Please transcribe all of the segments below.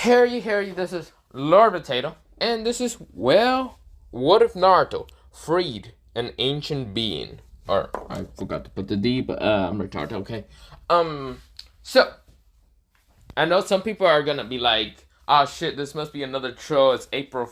Harry, this is Lord Potato, and this is, well, what if Naruto freed an ancient being? Or, I forgot to put the D, but, I'm retarded, okay? So, I know some people are gonna be like, oh shit, this must be another troll, it's April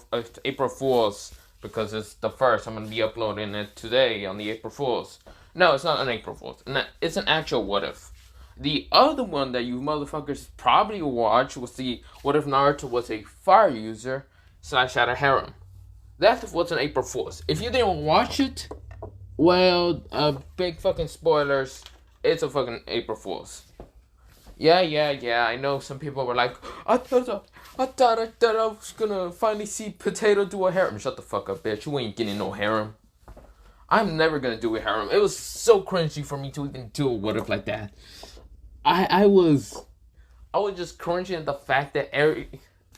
Fool's, because it's the first, I'm gonna be uploading it today on the April Fool's. No, it's not an April Fool's, it's an actual what if. The other one that you motherfuckers probably watched was the what if Naruto was a fire user / had a harem. That was an April Fool's. If you didn't watch it, well, big fucking spoilers. It's a fucking April Fool's. Yeah. I know some people were like, I thought I was gonna finally see Potato do a harem. Shut the fuck up, bitch. You ain't getting no harem. I'm never gonna do a harem. It was so cringy for me to even do a what if like that. I was just cringing at the fact that I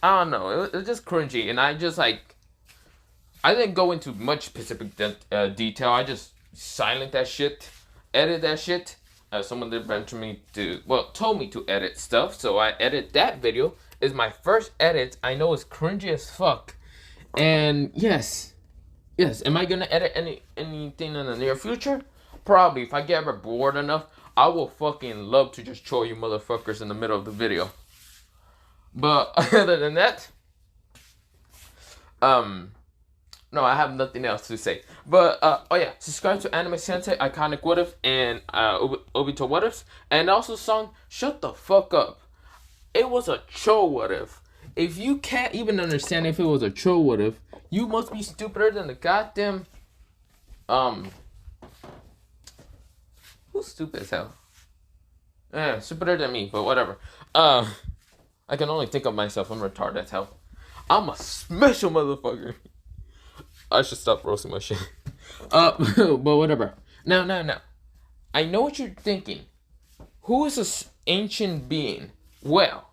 don't know, it was just cringy, and I just like, I didn't go into much specific detail. I just silent that shit, edit that shit. Someone did mention me to, well, told me to edit stuff, so I edit that video. It's my first edit. I know it's cringy as fuck, and yes, am I gonna edit anything in the near future? Probably, if I get ever bored enough. I will fucking love to just troll you motherfuckers in the middle of the video. But other than that, no, I have nothing else to say. But oh yeah, subscribe to Anime Sensei, Iconic What If, and Obito What Ifs, and also song Shut the Fuck Up. It was a troll what if. If you can't even understand if it was a troll what if, you must be stupider than the goddamn who's stupid as hell? Yeah, stupider than me, but whatever. I can only think of myself. I'm retarded as hell. I'm a special motherfucker. I should stop roasting my shit. But whatever. Now. I know what you're thinking. Who is this ancient being? Well,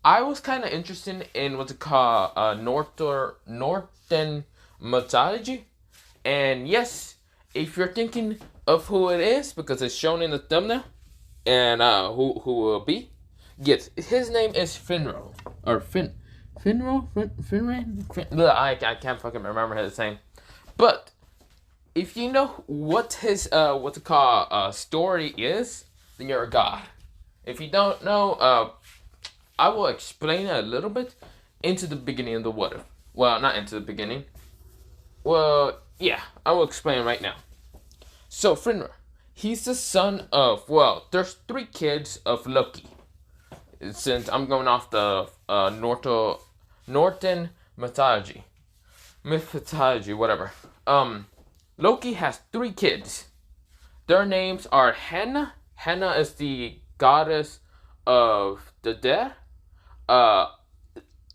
I was kind of interested in what's it called, Northern mythology. And yes, if you're thinking of who it is, because it's shown in the thumbnail, and who will be, yes, his name is Fenrir, or Fenrir. I can't fucking remember his name, but if you know what his what's it called story is, then you're a god. If you don't know, I will explain a little bit into the beginning of the what if. Well, not into the beginning. Well, yeah, I will explain right now. So, Fenrir, he's the son of, well, there's 3 kids of Loki. Since I'm going off the Northern mythology, whatever. Loki has 3 kids. Their names are Hela. Hela is the goddess of the dead. God,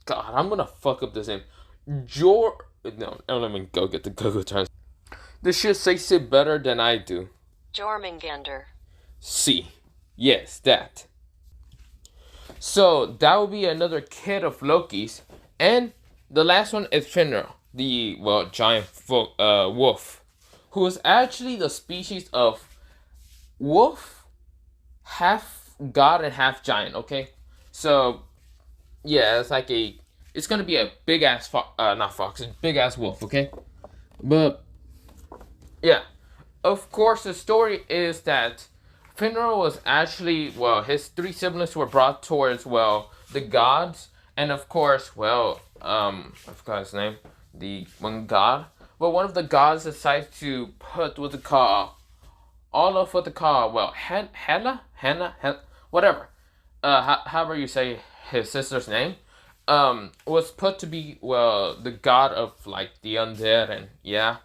I'm gonna fuck up this name. No, let me go get the Google terms. This shit says it better than I do. Jormungandr. See. Yes, that. So, that would be another kid of Loki's. And the last one is Fenrir, the, well, giant wolf. Who is actually the species of wolf, half god and half giant, okay? So, yeah, it's gonna be a big ass big ass wolf, okay? But yeah, of course, the story is that Fenrir was actually, well, his 3 siblings were brought towards, well, the gods, and of course, well, I forgot his name, the one god, but one of the gods decided to put what they call, well, Hela, whatever, however you say his sister's name, was put to be, well, the god of, like, the undead, and yeah.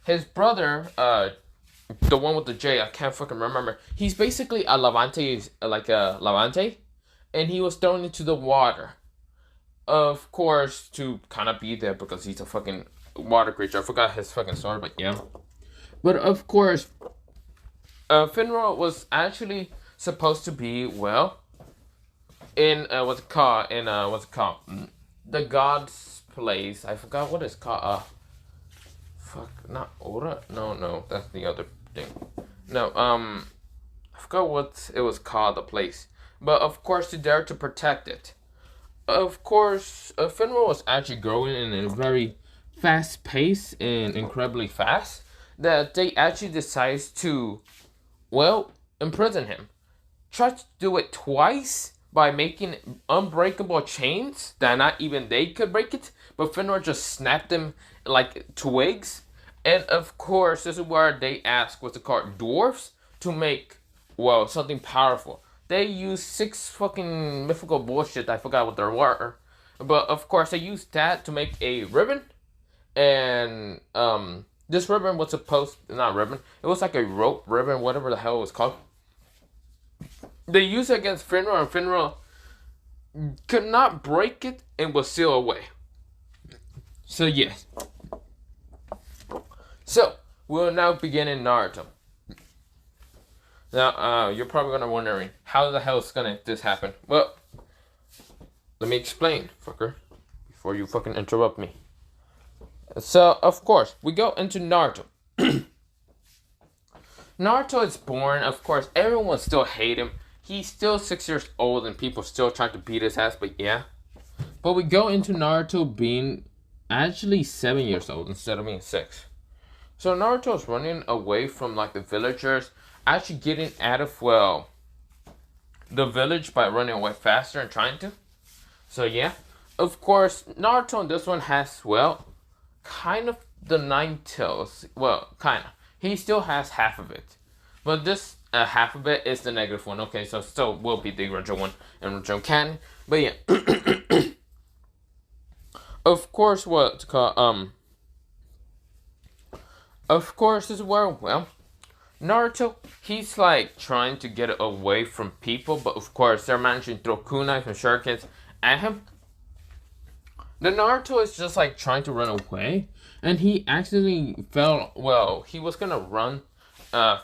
His brother, the one with the J, I can't fucking remember. He's basically a Levante, and he was thrown into the water. Of course, to kind of be there because he's a fucking water creature. I forgot his fucking story, but yeah. But of course, Fenrir was actually supposed to be, well, in the god's place. I forgot what it's called. Not Ora? No, that's the other thing. No, I forgot what it was called, the place. but of course he's there to protect it. Of course, Fenrir was actually growing in a very fast pace and incredibly fast that they actually decide to, well, imprison him. Tried to do it twice by making unbreakable chains that not even they could break it, but Fenrir just snapped them like twigs. And of course, this is where they ask what's it called, dwarfs, to make, well, something powerful. They use 6 fucking mythical bullshit, I forgot what they were. But of course, they used that to make a ribbon. And this ribbon was supposed, not ribbon, it was like a rope ribbon, whatever the hell it was called. They used it against Fenrir, and Fenrir could not break it and was still away. So yes. So, we'll now begin in Naruto. Now, you're probably gonna wondering, how the hell is gonna this happen? Well, let me explain, fucker, before you fucking interrupt me. So, of course, we go into Naruto. Naruto is born, of course, everyone still hate him. He's still 6 years old and people still trying to beat his ass, but yeah. But we go into Naruto being actually 7 years old instead of being 6. So Naruto is running away from like the villagers, actually getting out of, well, the village by running away faster and trying to. So yeah, of course, Naruto in this one has, well, kind of the 9 tails. Well, kind of. He still has half of it. But this half of it is the negative one. Okay, so still will be the original one and original canon. But yeah. Of course, what's called, of course, this is where, well, Naruto, he's like trying to get away from people, but of course they're managing to throw kunais and shurikens at him. The Naruto is just like trying to run away, and he accidentally fell, well, he was gonna run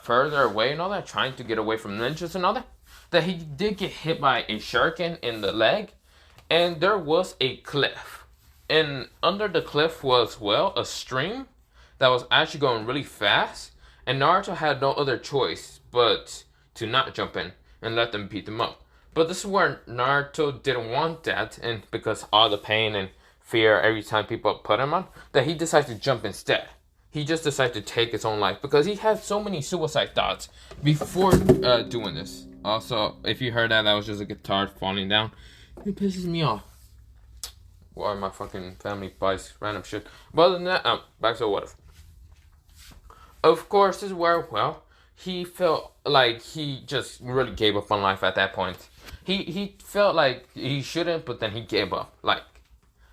further away and all that, trying to get away from ninjas and all that, that he did get hit by a shuriken in the leg, and there was a cliff. And under the cliff was, well, a stream that was actually going really fast, and Naruto had no other choice but to not jump in and let them beat them up. But this is where Naruto didn't want that, and because all the pain and fear every time people put him on, that he decided to jump instead. He just decided to take his own life because he had so many suicide thoughts before doing this. Also, if you heard that, that was just a guitar falling down. It pisses me off. Why my fucking family buys random shit. But other than that, back to what if. Of course, this is where, well, he felt like he just really gave up on life at that point. He felt like he shouldn't, but then he gave up. Like,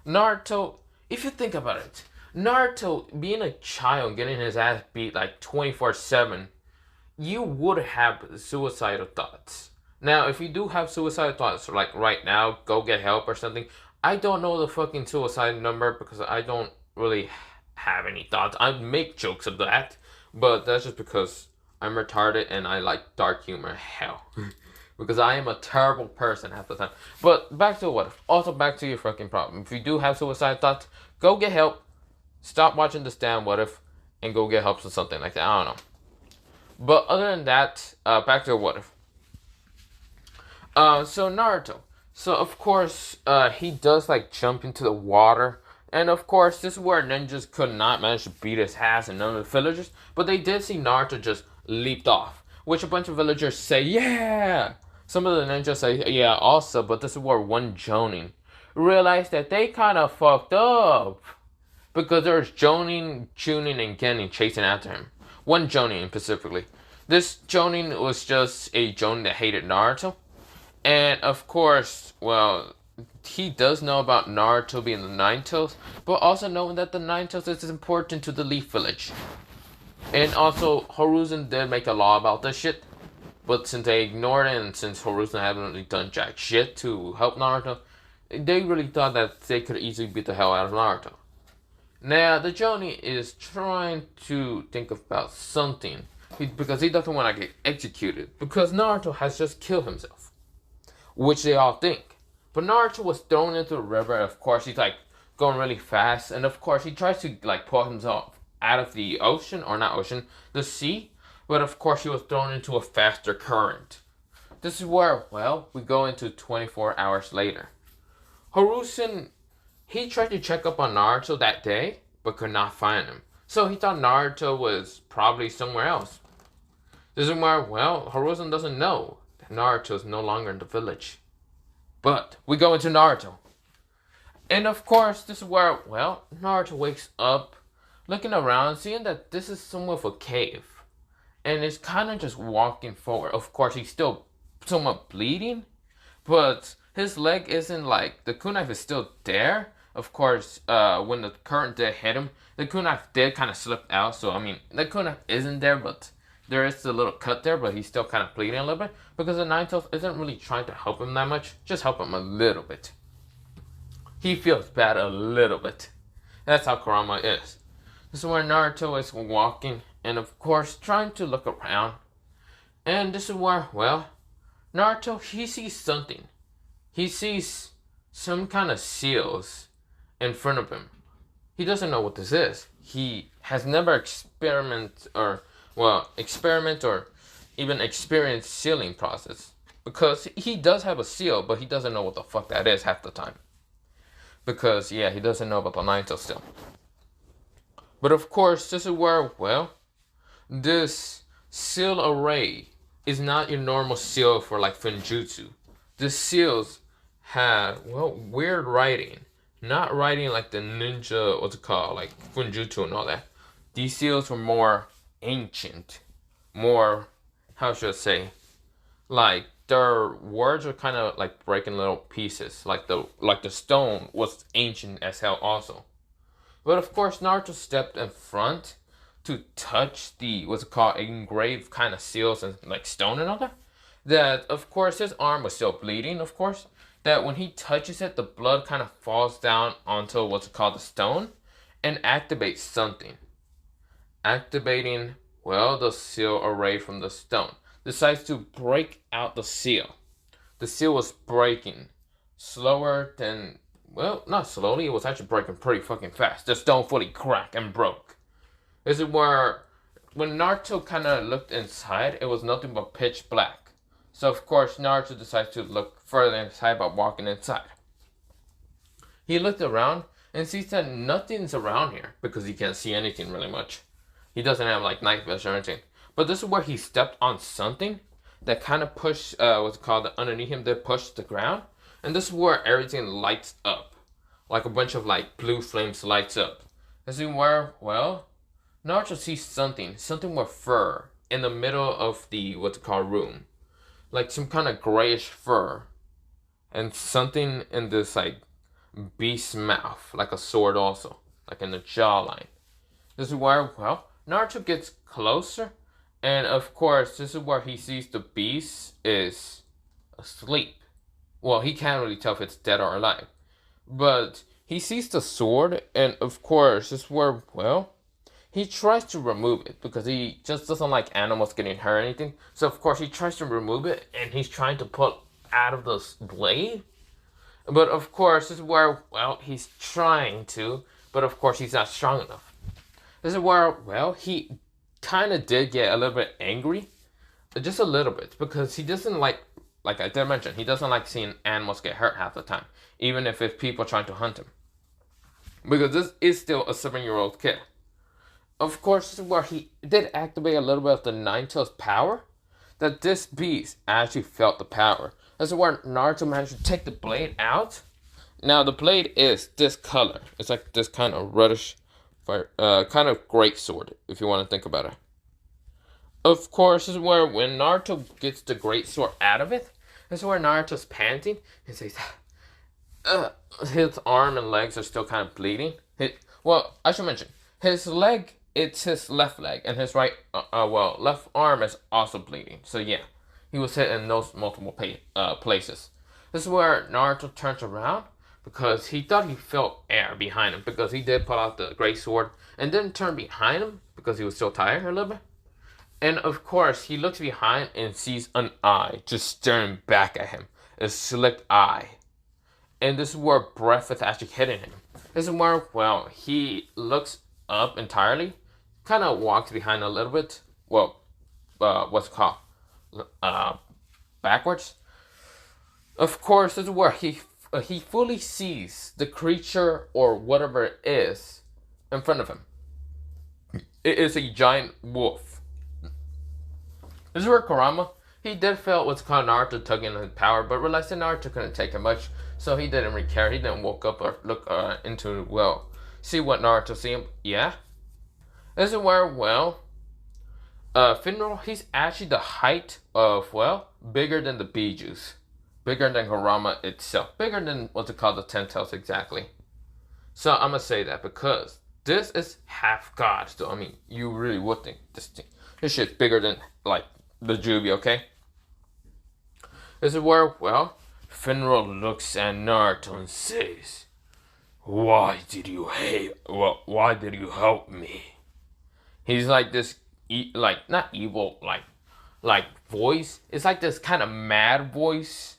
Naruto, if you think about it, Naruto, being a child, getting his ass beat like 24/7, you would have suicidal thoughts. Now, if you do have suicidal thoughts, like right now, go get help or something. I don't know the fucking suicide number because I don't really have any thoughts. I make jokes of that, but that's just because I'm retarded and I like dark humor. Hell. Because I am a terrible person half the time. But back to what if. Also back to your fucking problem. If you do have suicide thoughts, go get help. Stop watching this damn what if and go get help or something like that. I don't know. But other than that, back to what if. So Naruto. So of course, he does like jump into the water. And of course, this is where ninjas could not manage to beat his ass and none of the villagers. But they did see Naruto just leaped off. Which a bunch of villagers say, yeah! Some of the ninjas say, yeah, also. But this is where one Jonin realized that they kind of fucked up. Because there's Jonin, Chunin, and Genin chasing after him. One Jonin specifically. This Jonin was just a Jonin that hated Naruto. And of course, well, he does know about Naruto being the Nine Tails, but also knowing that the Nine Tails is important to the Leaf Village. And also, Horuzen did make a law about this shit, but since they ignored it, and since Horuzen hadn't really done jack shit to help Naruto, they really thought that they could easily beat the hell out of Naruto. Now, the Jonin is trying to think about something, because he doesn't want to get executed, because Naruto has just killed himself. Which they all think. But Naruto was thrown into the river. Of course, he's like going really fast. And of course, he tries to like pull himself out of the ocean. Or not ocean, the sea. But of course, he was thrown into a faster current. this is where, well, we go into 24 hours later. Hiruzen, he tried to check up on Naruto that day, but could not find him. So he thought Naruto was probably somewhere else. This is where, well, Hiruzen doesn't know that Naruto is no longer in the village. But we go into Naruto. And of course, this is where, well, Naruto wakes up, looking around, seeing that this is somewhat of a cave. And is kind of just walking forward. Of course, he's still somewhat bleeding, but his leg isn't like, the kunai is still there. Of course, when the current did hit him, the kunai did kind of slip out. So, I mean, the kunai isn't there, but there is a little cut there, but he's still kind of bleeding a little bit. Because the Nine-Tails isn't really trying to help him that much, just help him a little bit. He feels bad a little bit. That's how Kurama is. This is where Naruto is walking and of course trying to look around. And this is where, well, Naruto, he sees something. He sees some kind of seals in front of him. He doesn't know what this is. He has never experiment or even experienced sealing process. Because he does have a seal, but he doesn't know what the fuck that is half the time. Because, yeah, he doesn't know about the Naruto still. But of course, this is where, well, this seal array is not your normal seal for like Finjutsu. The seals had, well, weird writing. Not writing like the ninja, what's it called, like Finjutsu and all that. These seals were more ancient. More, how should I say, like, their words were kind of like breaking little pieces. Like the stone was ancient as hell also. But of course, Naruto stepped in front to touch the, what's it called, engraved kind of seals and like stone and all that. That, of course, his arm was still bleeding, of course. That when he touches it, the blood kind of falls down onto what's it called, the stone. And activates something. Activating, well, the seal array from the stone. Decides to break out the seal. The seal was breaking slower than, well, not slowly, it was actually breaking pretty fucking fast. The stone fully cracked and broke. This is where, when Naruto kind of looked inside, it was nothing but pitch black. So of course, Naruto decides to look further inside by walking inside. He looked around and sees that nothing's around here because he can't see anything really much. He doesn't have like night vision or anything. But this is where he stepped on something that kind of pushed, what's it called, underneath him, that pushed the ground. And this is where everything lights up. Like a bunch of like blue flames lights up. This is where, well, Naruto sees something with fur in the middle of the, what's it called, room. Like some kind of grayish fur. And something in this like beast's mouth, like a sword also. Like in the jawline. This is where, well, Naruto gets closer. And of course, this is where he sees the beast is asleep. Well, he can't really tell if it's dead or alive. But he sees the sword, and of course, this is where, well, he tries to remove it because he just doesn't like animals getting hurt or anything. So of course, he tries to remove it, and he's trying to pull out of the blade. But of course, this is where, well, he's trying to, but of course, he's not strong enough. This is where, well, he kind of did get a little bit angry, just a little bit, because he doesn't like I did mention, he doesn't like seeing animals get hurt half the time, even if it's people trying to hunt him, because this is still a 7-year-old kid. Of course, this is where he did activate a little bit of the Nine-Tails power, that this beast actually felt the power. This is where Naruto managed to take the blade out. Now the blade is this color, it's like this kind of reddish, kind of great sword, if you want to think about it. Of course, this is where when Naruto gets the great sword out of it, this is where Naruto's panting and says, his arm and legs are still kind of bleeding. Well, I should mention, his leg, it's his left leg, and his left arm is also bleeding. So yeah, he was hit in those multiple places. This is where Naruto turns around, because he thought he felt air behind him, because he did pull out the great sword and then turn behind him because he was still tired a little bit. And of course, he looks behind and sees an eye just staring back at him, a slick eye. And this is where breath is actually hitting him. This is where, well, he looks up entirely, kind of walks behind a little bit. Well, what's it called? backwards. Of course, this is where he fully sees the creature or whatever it is in front of him. It is a giant wolf. This is where Kurama, he did feel what's called Naruto tugging on his power, but realized that Naruto couldn't take it much, so he didn't really care. He didn't woke up or look into, well, see what Naruto see him. Yeah. This is where, well, Fenrir, he's actually the height of, well, bigger than the Bijus. Bigger than Kurama itself. Bigger than what's it called, the Ten Tails exactly. So I'm gonna say that because this is half God. So I mean, you really would think this shit's bigger than like the Jubi, okay? This is where, well, Fenrir looks at Naruto and says, why did you help me? He's like this, like, not evil, like voice. It's like this kind of mad voice,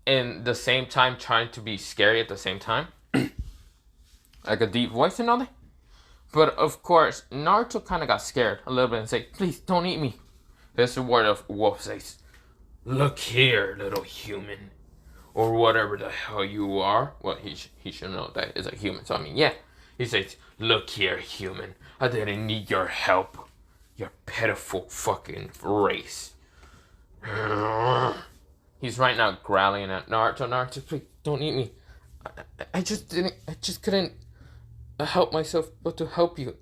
in the same time trying to be scary at the same time. Like a deep voice and all that. But of course, Naruto kind of got scared a little bit and said, please don't eat me. This is where the wolf says, look here, little human. Or whatever the hell you are. Well, he should know that is a human. So I mean, yeah. He says, look here, human. I didn't need your help. Your pitiful fucking race. He's right now growling at Naruto. Naruto, please don't eat me. I just couldn't help myself but to help you.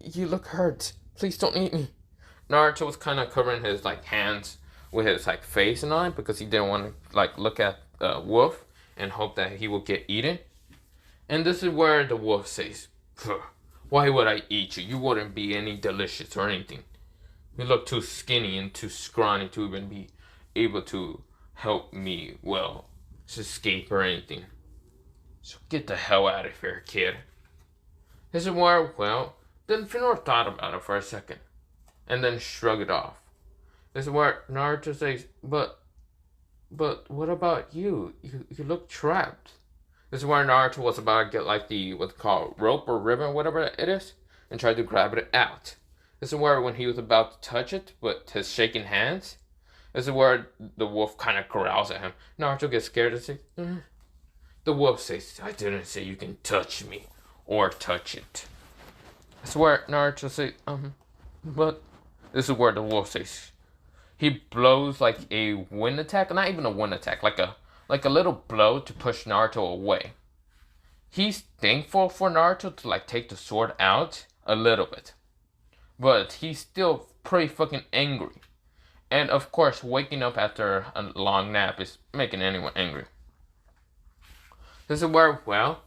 You look hurt. Please don't eat me. Naruto was kind of covering his like hands with his like face and all that because he didn't want to like look at Wolf and hope that he would get eaten. And this is where the wolf says, why would I eat you? You wouldn't be any delicious or anything. You look too skinny and too scrawny to even be able to help me, well, escape or anything. So get the hell out of here, kid. This is where, well, then Fenrir thought about it for a second and then shrugged it off. This is where Naruto says, but what about you? You look trapped. This is where Naruto was about to get like the, what's called rope or ribbon, whatever it is, and try to grab it out. This is where when he was about to touch it, with his shaking hands, this is where the wolf kind of growls at him. Naruto gets scared and says, The wolf says, I didn't say you can touch me or touch it. This is where Naruto says, but this is where the wolf says, he blows like a wind attack, not even a wind attack, like a little blow to push Naruto away. He's thankful for Naruto to like take the sword out a little bit, but he's still pretty fucking angry. And of course, waking up after a long nap is making anyone angry. This is where, well,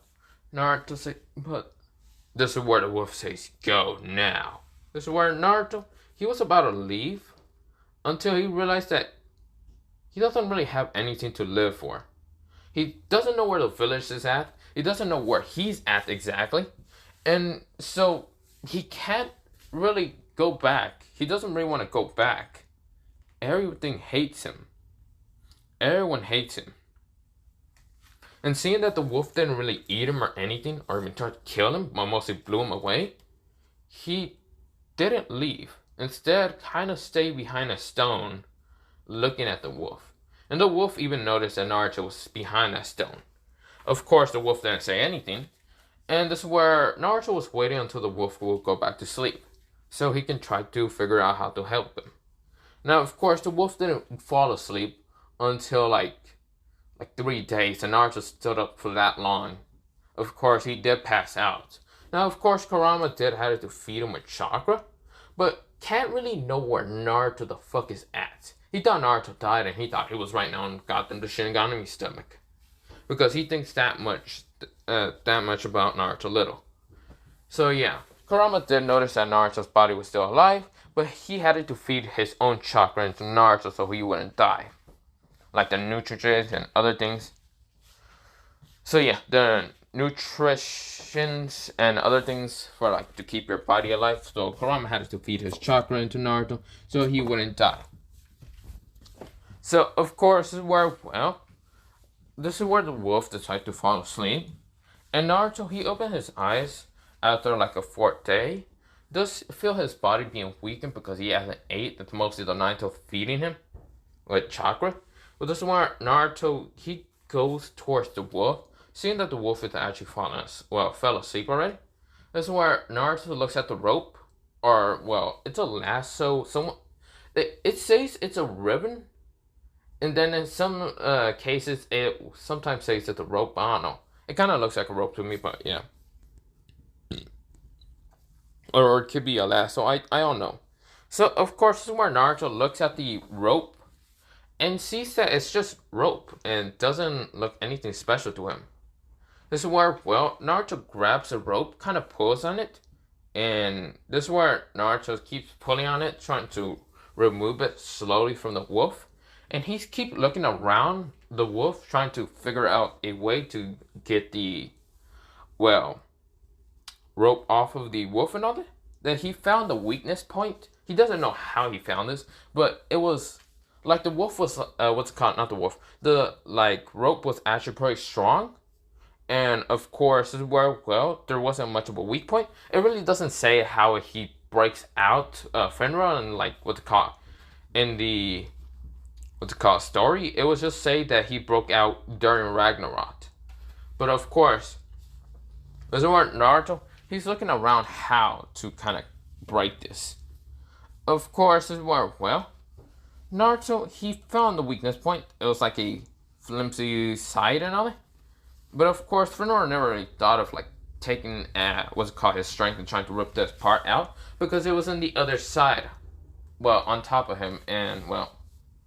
Naruto says, but this is where the wolf says, go now. This is where Naruto, he was about to leave until he realized that he doesn't really have anything to live for. He doesn't know where the village is at. He doesn't know where he's at exactly. And so he can't really go back. He doesn't really want to go back. Everything hates him. Everyone hates him. And seeing that the wolf didn't really eat him or anything, or even try to kill him, but mostly blew him away, he didn't leave. Instead, kind of stayed behind a stone, looking at the wolf. And the wolf even noticed that Naruto was behind that stone. Of course, the wolf didn't say anything. And this is where Naruto was waiting until the wolf will go back to sleep, so he can try to figure out how to help him. Now, of course, the wolf didn't fall asleep until like 3 days, and Naruto stood up for that long. Of course, he did pass out. Now, of course, Kurama did have to feed him with chakra, but can't really know where Naruto the fuck is at. He thought Naruto died, and he thought he was right now and got them the Shinigami stomach, because he thinks that much about Naruto little. So yeah, Kurama did notice that Naruto's body was still alive, but he had to feed his own chakra into Naruto so he wouldn't die, like the nutrients and other things. So yeah, the nutritions and other things for like to keep your body alive. So Kurama had to feed his chakra into Naruto so he wouldn't die. So of course this is where the wolf decided to fall asleep, and Naruto, he opened his eyes after like a 4th day. Does feel his body being weakened because he hasn't ate. That's mostly the Naruto feeding him. with chakra. But this is where Naruto, he goes towards the wolf, seeing that the wolf is actually fell asleep already. This is where Naruto looks at the rope, or well, it's a lasso. It says it's a ribbon, and then in some cases it sometimes says it's a rope. I don't know. It kind of looks like a rope to me, but yeah. Or it could be a lasso. I don't know. So of course, this is where Naruto looks at the rope and sees that it's just rope and doesn't look anything special to him. This is where, well, Naruto grabs a rope, kind of pulls on it, and this is where Naruto keeps pulling on it, trying to remove it slowly from the wolf. And he's keep looking around the wolf, trying to figure out a way to get the, well, rope off of the wolf and all that. That he found the weakness point. He doesn't know how he found this, but it was like the wolf was, what's it called? Not the wolf. The, like, rope was actually pretty strong. And of course, this is where, well, there wasn't much of a weak point. It really doesn't say how he breaks out Fenrir and like what's it called in the story. It was just say that he broke out during Ragnarok. But of course, this is where Naruto, he's looking around how to kind of break this. Of course, this is where, well, Naruto, he found the weakness point. It was like a flimsy side and all that. But of course, Fenrir never really thought of like taking what's it called his strength and trying to rip this part out because it was on the other side. Well, on top of him, and well,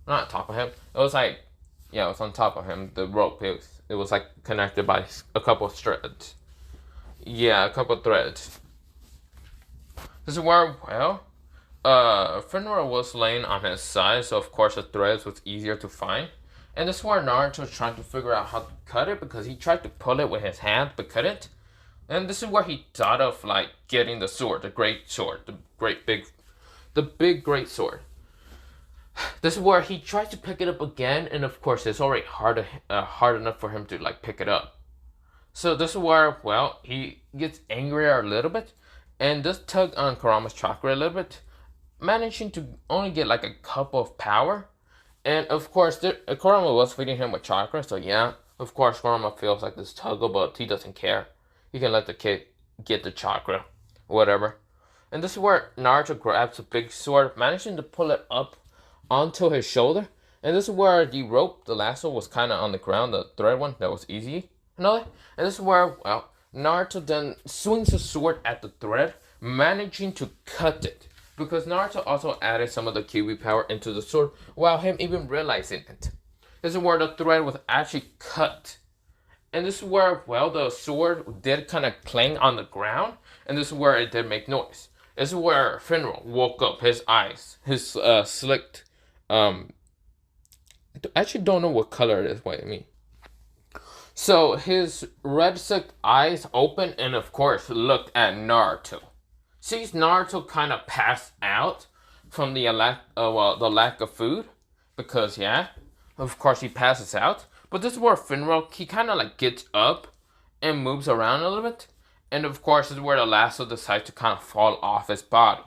not on top of him. It was like, yeah, it was on top of him. The rope, it was like connected by a couple of threads. Yeah, a couple of threads. This is where, well, Fenrir was laying on his side, so of course the threads was easier to find. And this is where Naruto was trying to figure out how to cut it because he tried to pull it with his hand but couldn't. And this is where he thought of like getting the sword, the great sword, the big great sword. This is where he tried to pick it up again, and of course it's already hard enough for him to like pick it up. So this is where, well, he gets angrier a little bit, and does tug on Kurama's chakra a little bit, managing to only get like a cup of power. And of course, Kurama was feeding him with chakra, so yeah, of course Kurama feels like this tuggle, but he doesn't care. He can let the kid get the chakra, whatever. And this is where Naruto grabs a big sword, managing to pull it up onto his shoulder. And this is where the rope, the lasso, was kind of on the ground, the thread one, that was easy. And all that. And this is where, well, Naruto then swings a sword at the thread, managing to cut it. Because Naruto also added some of the Kiwi power into the sword without him even realizing it. This is where the thread was actually cut. And this is where, well, the sword did kind of clang on the ground. And this is where it did make noise. This is where Fenrir woke up, his eyes, his slicked, I actually don't know what color it is, wait, I mean. So his red slicked eyes opened and of course looked at Naruto. Sees Naruto kind of passed out from the lack of food, because yeah, of course he passes out. But this is where Fenrir, he kind of like gets up and moves around a little bit, and of course this is where the lasso decides to kind of fall off his body.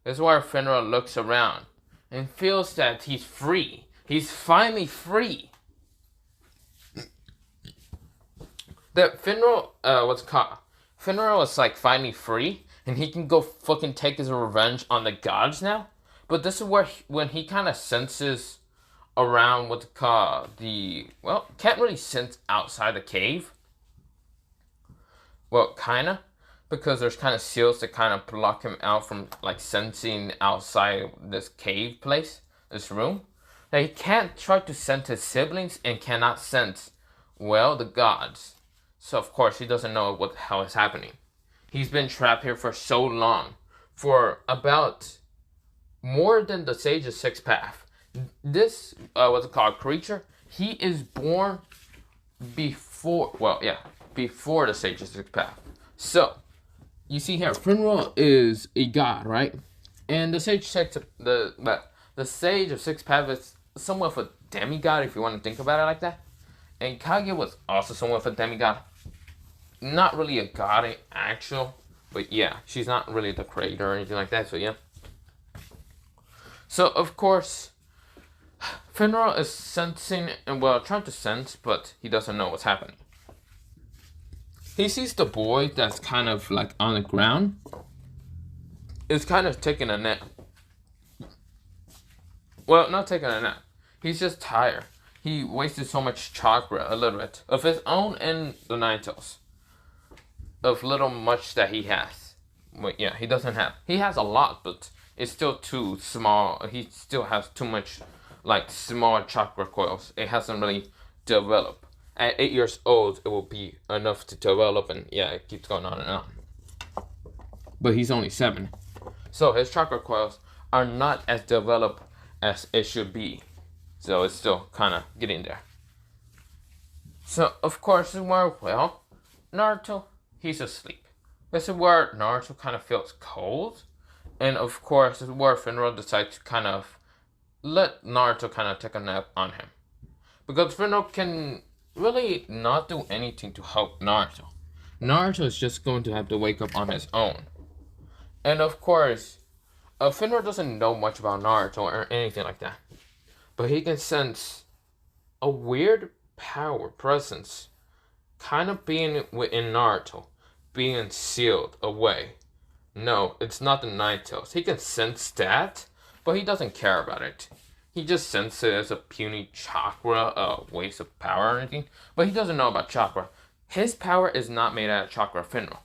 This is where Fenrir looks around and feels that he's free. He's finally free. That Fenrir, Fenrir was like finally free. And he can go fucking take his revenge on the gods now. But this is where when he kind of senses around what's called well, can't really sense outside the cave. Well, kind of. Because there's kind of seals that kind of block him out from like sensing outside this cave place, this room. Now he can't try to sense his siblings and cannot sense, well, the gods. So of course he doesn't know what the hell is happening. He's been trapped here for so long. For about more than the Sage's Sixth Path. This, what's it called, creature, he is born before, well, yeah, before the Sage's Sixth Path. So, you see here, Fenrir is a god, right? And the Sage of Sixth Path is somewhat of a demigod, if you want to think about it like that. And Kage was also somewhat of a demigod. Not really a god actual, but yeah, she's not really the creator or anything like that, so yeah. So of course, Fenrir is sensing and well trying to sense, but he doesn't know what's happening. He sees the boy that's kind of like on the ground. Is kind of taking a nap. Well, not taking a nap. He's just tired. He wasted so much chakra, a little bit, of his own and the Nine Tails. Of little much that he has. Well, yeah, he doesn't have. He has a lot, but it's still too small. He still has too much, like, small chakra coils. It hasn't really developed. At 8 years old, it will be enough to develop, and yeah, it keeps going on and on. But he's only 7. So his chakra coils are not as developed as it should be. So it's still kind of getting there. So, of course, well, Naruto, he's asleep. This is where Naruto kind of feels cold. And, of course, this is where Fenrir decides to kind of let Naruto kind of take a nap on him. Because Fenrir can really not do anything to help Naruto. Naruto is just going to have to wake up on his own. And of course, Fenrir doesn't know much about Naruto or anything like that. But he can sense a weird power, presence, kind of being within Naruto, being sealed away. No, it's not the Nine Tails. He can sense that, but he doesn't care about it. He just senses it as a puny chakra, a waste of power or anything. But he doesn't know about chakra. His power is not made out of chakra, Fenrir.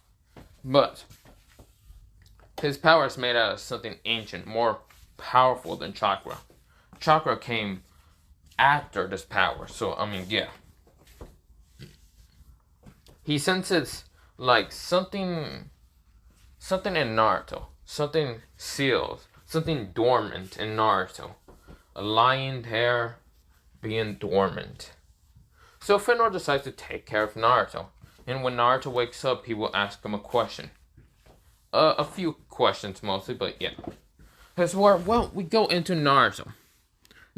But his power is made out of something ancient, more powerful than chakra. Chakra came after this power, so, I mean, yeah. He senses, like, something in Naruto. Something sealed. Something dormant in Naruto. Lying there, being dormant. So Fenrir decides to take care of Naruto. And when Naruto wakes up, he will ask him a question. A few questions mostly, but yeah. That's where, well, we go into Naruto.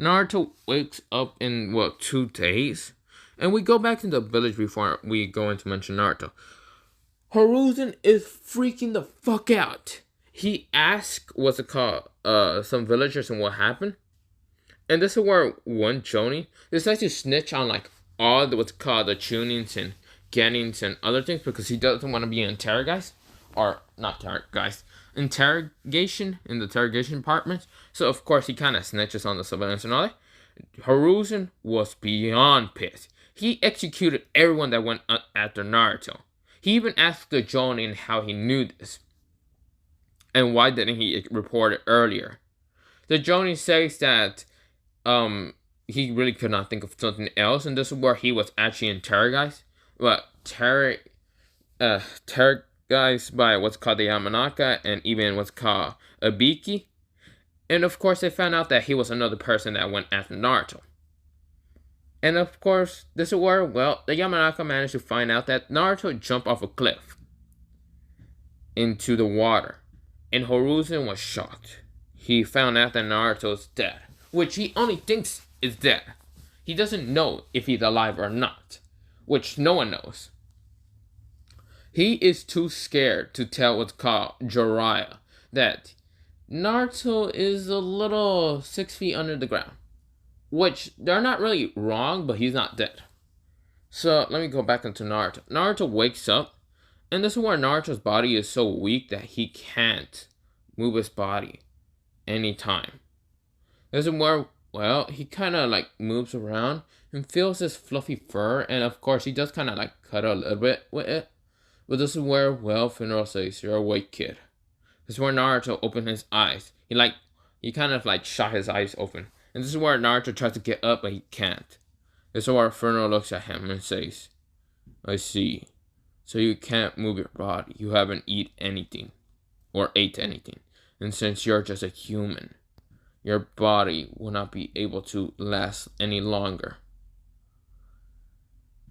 Naruto wakes up in, 2 days? And we go back to the village before we go into mention Naruto. Hiruzen is freaking the fuck out. He asks, some villagers and what happened. And this is where one Johnny decides to snitch on, like, all the, the tunings and gettings and other things because he doesn't want to be interrogation in the interrogation department. So of course he kind of snitches on the surveillance and all that. Hiruzen was beyond pissed. He executed everyone that went after Naruto. He even asked the Jonin how he knew this. And why didn't he report it earlier? The Jonin says that he really could not think of something else, and this is where he was actually interrogated. Guys by what's called the Yamanaka and even what's called Abiki. And of course they found out that he was another person that went after Naruto. And of course, this is where, well, the Yamanaka managed to find out that Naruto jumped off a cliff into the water. And Hiruzen was shocked. He found out that Naruto is dead, which he only thinks is dead. He doesn't know if he's alive or not, which no one knows. He is too scared to tell what's called Jiraiya that Naruto is a little 6 feet under the ground. Which, they're not really wrong, but he's not dead. So, let me go back into Naruto. Naruto wakes up, and this is where Naruto's body is so weak that he can't move his body anytime. This is where, well, he kind of like moves around and feels his fluffy fur, and of course he does kind of like cut a little bit with it. But this is where, well, Fenrir says, "You're awake, kid." This is where Naruto opened his eyes. He kind of like shot his eyes open. And this is where Naruto tries to get up, but he can't. This is where Fenrir looks at him and says, "I see. So you can't move your body. You haven't eaten anything. Or ate anything. And since you're just a human, your body will not be able to last any longer."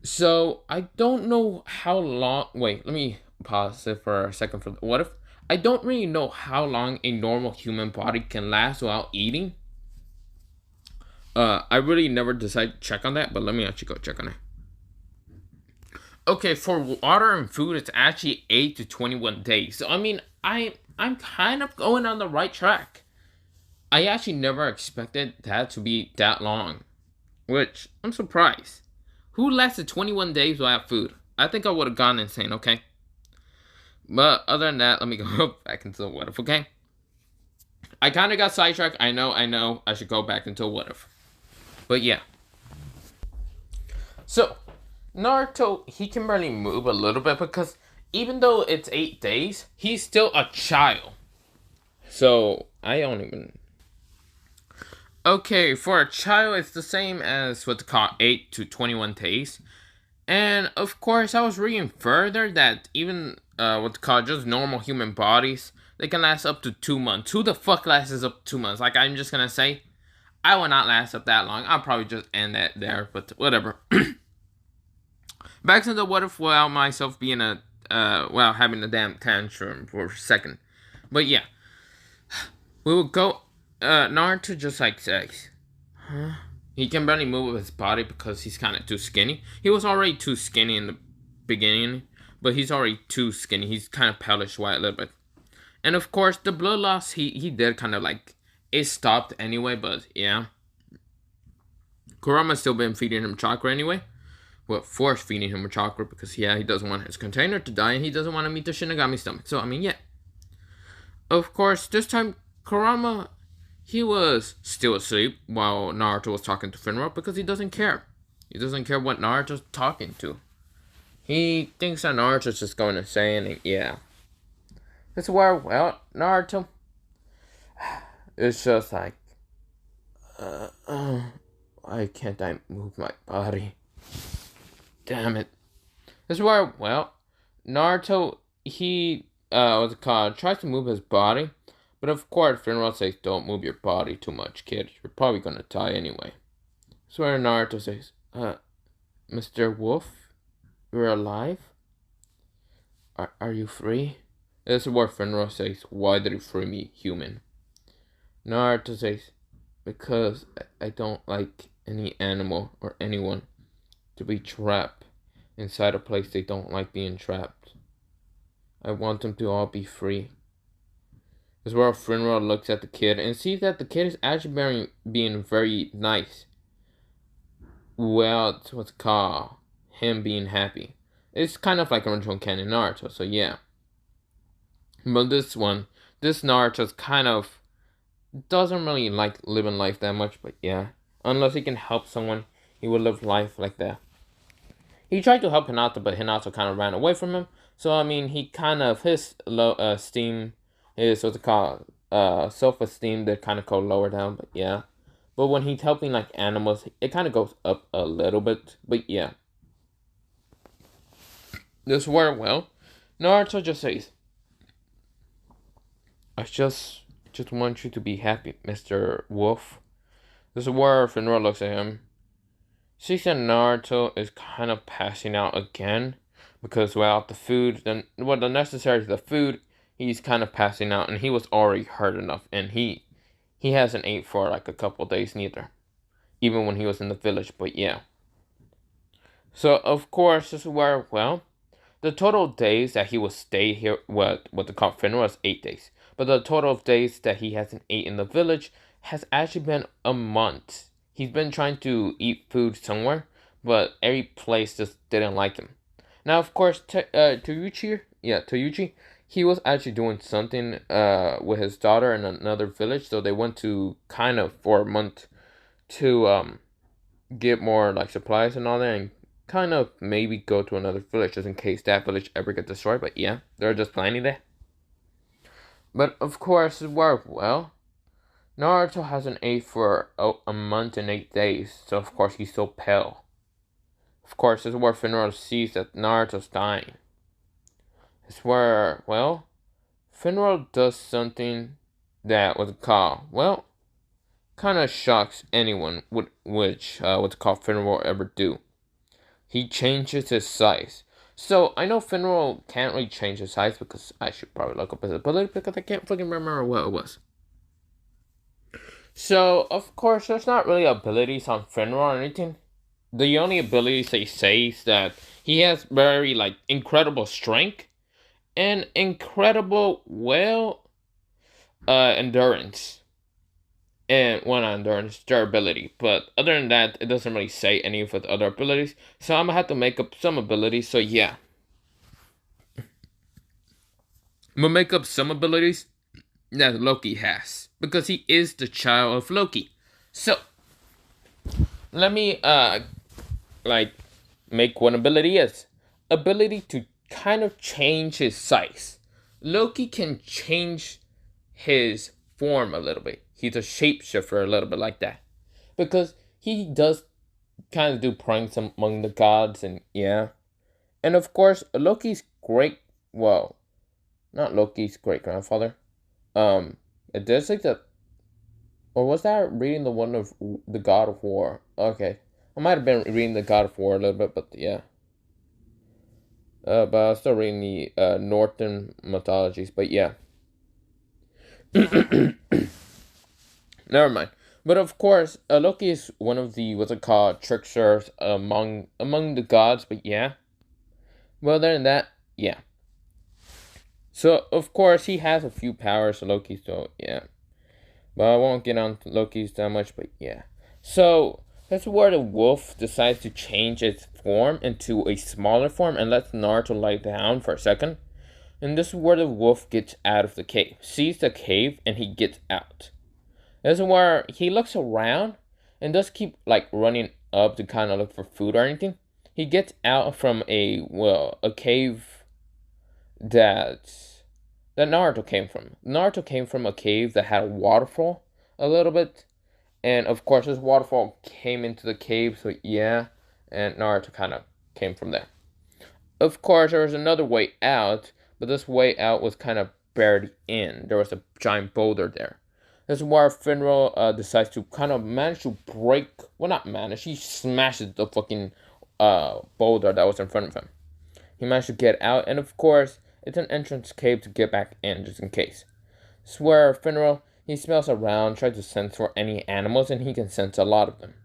So, I don't know how long... Wait, let me pause it for a second for the what if. I don't really know how long a normal human body can last without eating. I really never decided to check on that, but let me actually go check on it. Okay, for water and food, it's actually 8 to 21 days. So, I mean, I'm kind of going on the right track. I actually never expected that to be that long, which I'm surprised. Who lasted 21 days without food? I think I would have gone insane, okay? But other than that, let me go back into the what if, okay? I kind of got sidetracked. I know. I should go back into what if. But yeah. So, Naruto, he can barely move a little bit because even though it's 8 days, he's still a child. So, I don't even. Okay, for a child, it's the same as what's called 8 to 21 days. And of course, I was reading further that even what's called just normal human bodies, they can last up to 2 months. Who the fuck lasts up to 2 months? Like, I'm just gonna say, I will not last up that long. I'll probably just end that there, but whatever. Back to the what if without myself being having a damn tantrum for a second. But yeah, we will go. Naruto just like says, huh? He can barely move with his body because he's kind of too skinny. He was already too skinny in the beginning, but he's already too skinny. He's kind of palish white a little bit. And of course, the blood loss, he did kind of like, it stopped anyway, but yeah. Kurama's still been feeding him chakra anyway. Well, force feeding him chakra because, yeah, he doesn't want his container to die and he doesn't want to meet the Shinigami stomach. So, I mean, yeah. Of course, this time, Kurama, he was still asleep while Naruto was talking to Fenrir because he doesn't care. He doesn't care what Naruto's talking to. He thinks that Naruto's just going insane and, yeah. That's where, well, Naruto, it's just like, why can't I move my body? Damn it. This is where, well, Naruto, he, what's it called, tries to move his body. But of course, Fenrir says, don't move your body too much, kid. You're probably gonna die anyway. That's where Naruto says, Mr. Wolf, you're alive? Are you free? This is where Fenrir says, why did you free me, human? Naruto says, because I don't like any animal or anyone to be trapped inside a place they don't like being trapped. I want them to all be free. This is where Fenrir looks at the kid and sees that the kid is actually being very nice. Well, it's what's called him being happy. It's kind of like original canon Naruto, so yeah. But this Naruto's kind of doesn't really like living life that much, but yeah. Unless he can help someone, he would live life like that. He tried to help Hinata, but Hinata kind of ran away from him. So, I mean, he kind of, his low esteem, his, what's it called, self-esteem, did kind of go lower down, but yeah. But when he's helping, like, animals, it kind of goes up a little bit, but yeah. This is where, well, Naruto just says, I just want you to be happy, Mr. Wolf. This is where Fenrir looks at him. Sees that Naruto is kind of passing out again because without the food, the necessary the food, he's kind of passing out, and he was already hurt enough, and he hasn't ate for like a couple days neither, even when he was in the village. But yeah. So of course, this is where, well, the total days that he will stay here, what the call Fenrir, was 8 days, but the total of days that he hasn't ate in the village has actually been a month. He's been trying to eat food somewhere, but every place just didn't like him. Now, of course, Toyuchi, he was actually doing something with his daughter in another village, so they went to kind of for a month to get more like supplies and all that, and kind of maybe go to another village just in case that village ever gets destroyed. But yeah, they're just planning that. But of course, well, Naruto hasn't ate for a month and 8 days, so of course he's so pale. Of course, this is where Fenrir sees that Naruto's dying. It's where, well, Fenrir does something that was called, well, kind of shocks anyone, which what's called Fenrir will ever do. He changes his size. So, I know Fenrir can't really change his size because I should probably look up his ability because I can't fucking remember what it was. So, of course, there's not really abilities on Fenrir or anything. The only abilities they say is that he has very, like, incredible strength and incredible, well, endurance. and one endurance durability. But other than that, it doesn't really say any of the other abilities. So I'm gonna have to make up some abilities. So yeah, I'm gonna make up some abilities that Loki has because he is the child of Loki. So let me like make one ability is ability to kind of change his size. Loki can change his form a little bit. He's a shapeshifter a little bit like that. Because he does kind of do pranks among the gods and yeah. And of course Loki's great well, not Loki's great grandfather. It does like the or was that reading the one of the God of War? Okay. I might have been reading the God of War a little bit, but yeah. But I was still reading the Northern mythologies, but yeah. Never mind. But of course, Loki is one of the what's it called tricksters among the gods. But yeah. Well, other than that, yeah. So of course he has a few powers, Loki. So yeah. But I won't get on Loki's that much. But yeah. So that's where the wolf decides to change its form into a smaller form and lets Naruto lie down for a second. And this is where the wolf gets out of the cave, sees the cave, and he gets out. This is where he looks around and does keep like running up to kind of look for food or anything. He gets out from a cave that Naruto came from. Naruto came from a cave that had a waterfall a little bit, and of course this waterfall came into the cave. So yeah, and Naruto kind of came from there. Of course, there was another way out, but this way out was kind of buried in. There was a giant boulder there. This is where Fenrir decides to kind of manage to break. Well, not manage. He smashes the fucking boulder that was in front of him. He managed to get out, and of course, it's an entrance cave to get back in, just in case. This is where Fenrir he smells around, tries to sense for any animals, and he can sense a lot of them.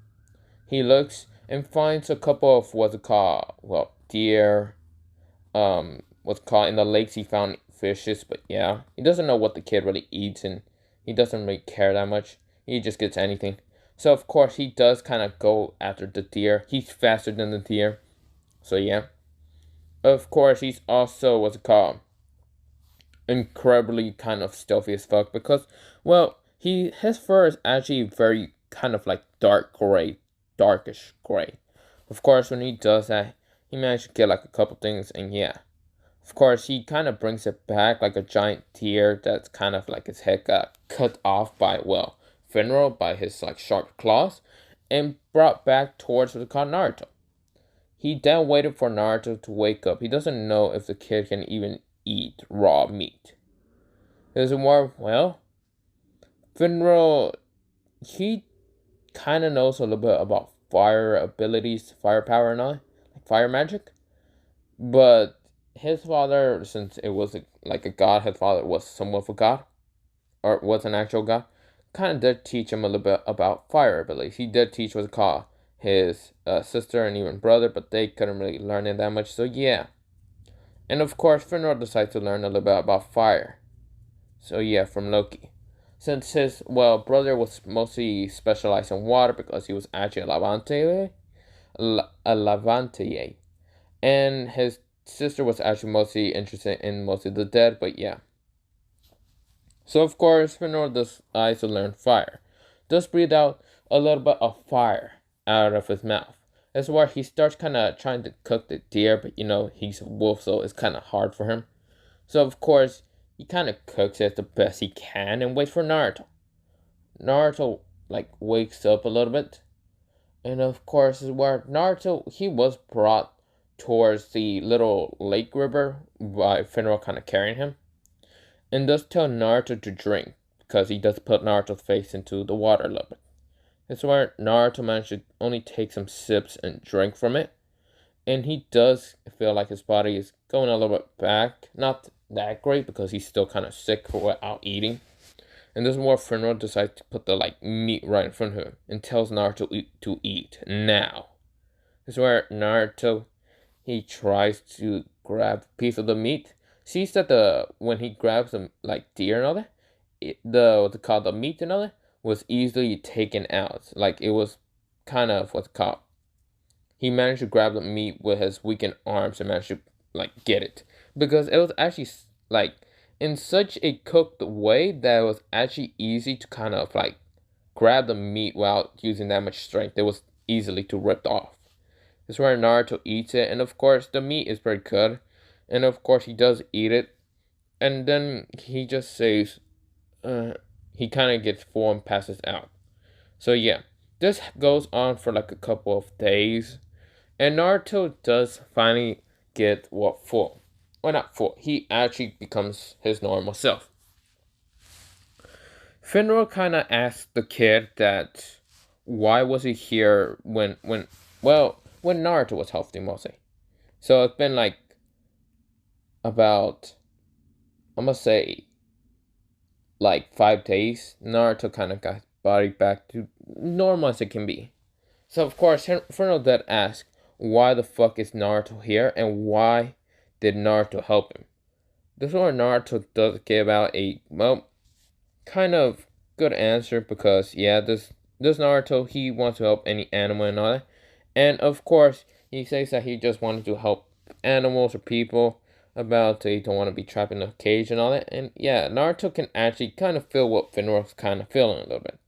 He looks and finds a couple of what's it called? Well, deer. What's called in the lakes he found fishes, but yeah, he doesn't know what the kid really eats, and he doesn't really care that much. He just gets anything. So of course he does kind of go after the deer. He's faster than the deer, so yeah. Of course he's also what's it called? Incredibly kind of stealthy as fuck because well his fur is actually very kind of like dark gray, darkish gray. Of course when he does that, he managed to get like a couple things, and yeah. Of course, he kind of brings it back like a giant deer that's kind of like his head got cut off by, well, Fenrir by his like sharp claws and brought back towards the called Naruto. He then waited for Naruto to wake up. He doesn't know if the kid can even eat raw meat. There's more, well, Fenrir, he kind of knows a little bit about fire abilities, fire power and all, like fire magic. But his father, since it was like a god, his father was somewhat of a god, or was an actual god, kind of did teach him a little bit about fire abilities. He did teach what's called his sister and even brother, but they couldn't really learn it that much, so yeah. And of course, Fenrir decided to learn a little bit about fire. So yeah, from Loki. Since his, well, brother was mostly specialized in water because he was actually a Levante, and his sister was actually mostly interested in mostly the dead, but yeah. So of course, Fenrir decides to learn fire. Does breathe out a little bit of fire out of his mouth. That's where he starts kind of trying to cook the deer, but you know, he's a wolf, so it's kind of hard for him. So of course, he kind of cooks it the best he can and waits for Naruto. Naruto, like, wakes up a little bit. And of course, is where Naruto, he was brought towards the little lake river by Fenrir kind of carrying him. And does tell Naruto to drink, because he does put Naruto's face into the water a little bit. It's where Naruto managed to only take some sips and drink from it. And he does feel like his body is going a little bit back. Not that great, because he's still kind of sick without eating. And this is where Fenrir decides to put the like meat right in front of him and tells Naruto to eat now. This is where Naruto, he tries to grab a piece of the meat. Sees that when he grabs the like deer and all that, the what's it called, the meat and all that, was easily taken out. Like it was kind of what's called. He managed to grab the meat with his weakened arms and managed to like get it because it was actually like in such a cooked way that it was actually easy to kind of like grab the meat without using that much strength. It was easily to rip off. This is where Naruto eats it, and of course the meat is pretty good, and of course he does eat it, and then he just says, he kind of gets full and passes out. So yeah, this goes on for like a couple of days, and Naruto does finally get full. Well, not full. He actually becomes his normal self. Fenrir kind of asked the kid that why was he here when Naruto was healthy mostly. So it's been like about, I'm gonna say, like 5 days. Naruto kind of got body back to normal as it can be. So of course, Fenrir did ask why the fuck is Naruto here and why did Naruto help him. This is where Naruto does give out a kind of good answer because yeah, this Naruto, he wants to help any animal and all that, and of course he says that he just wanted to help animals or people about they don't want to be trapped in a cage and all that, and yeah, Naruto can actually kind of feel what Fenrir's kind of feeling a little bit.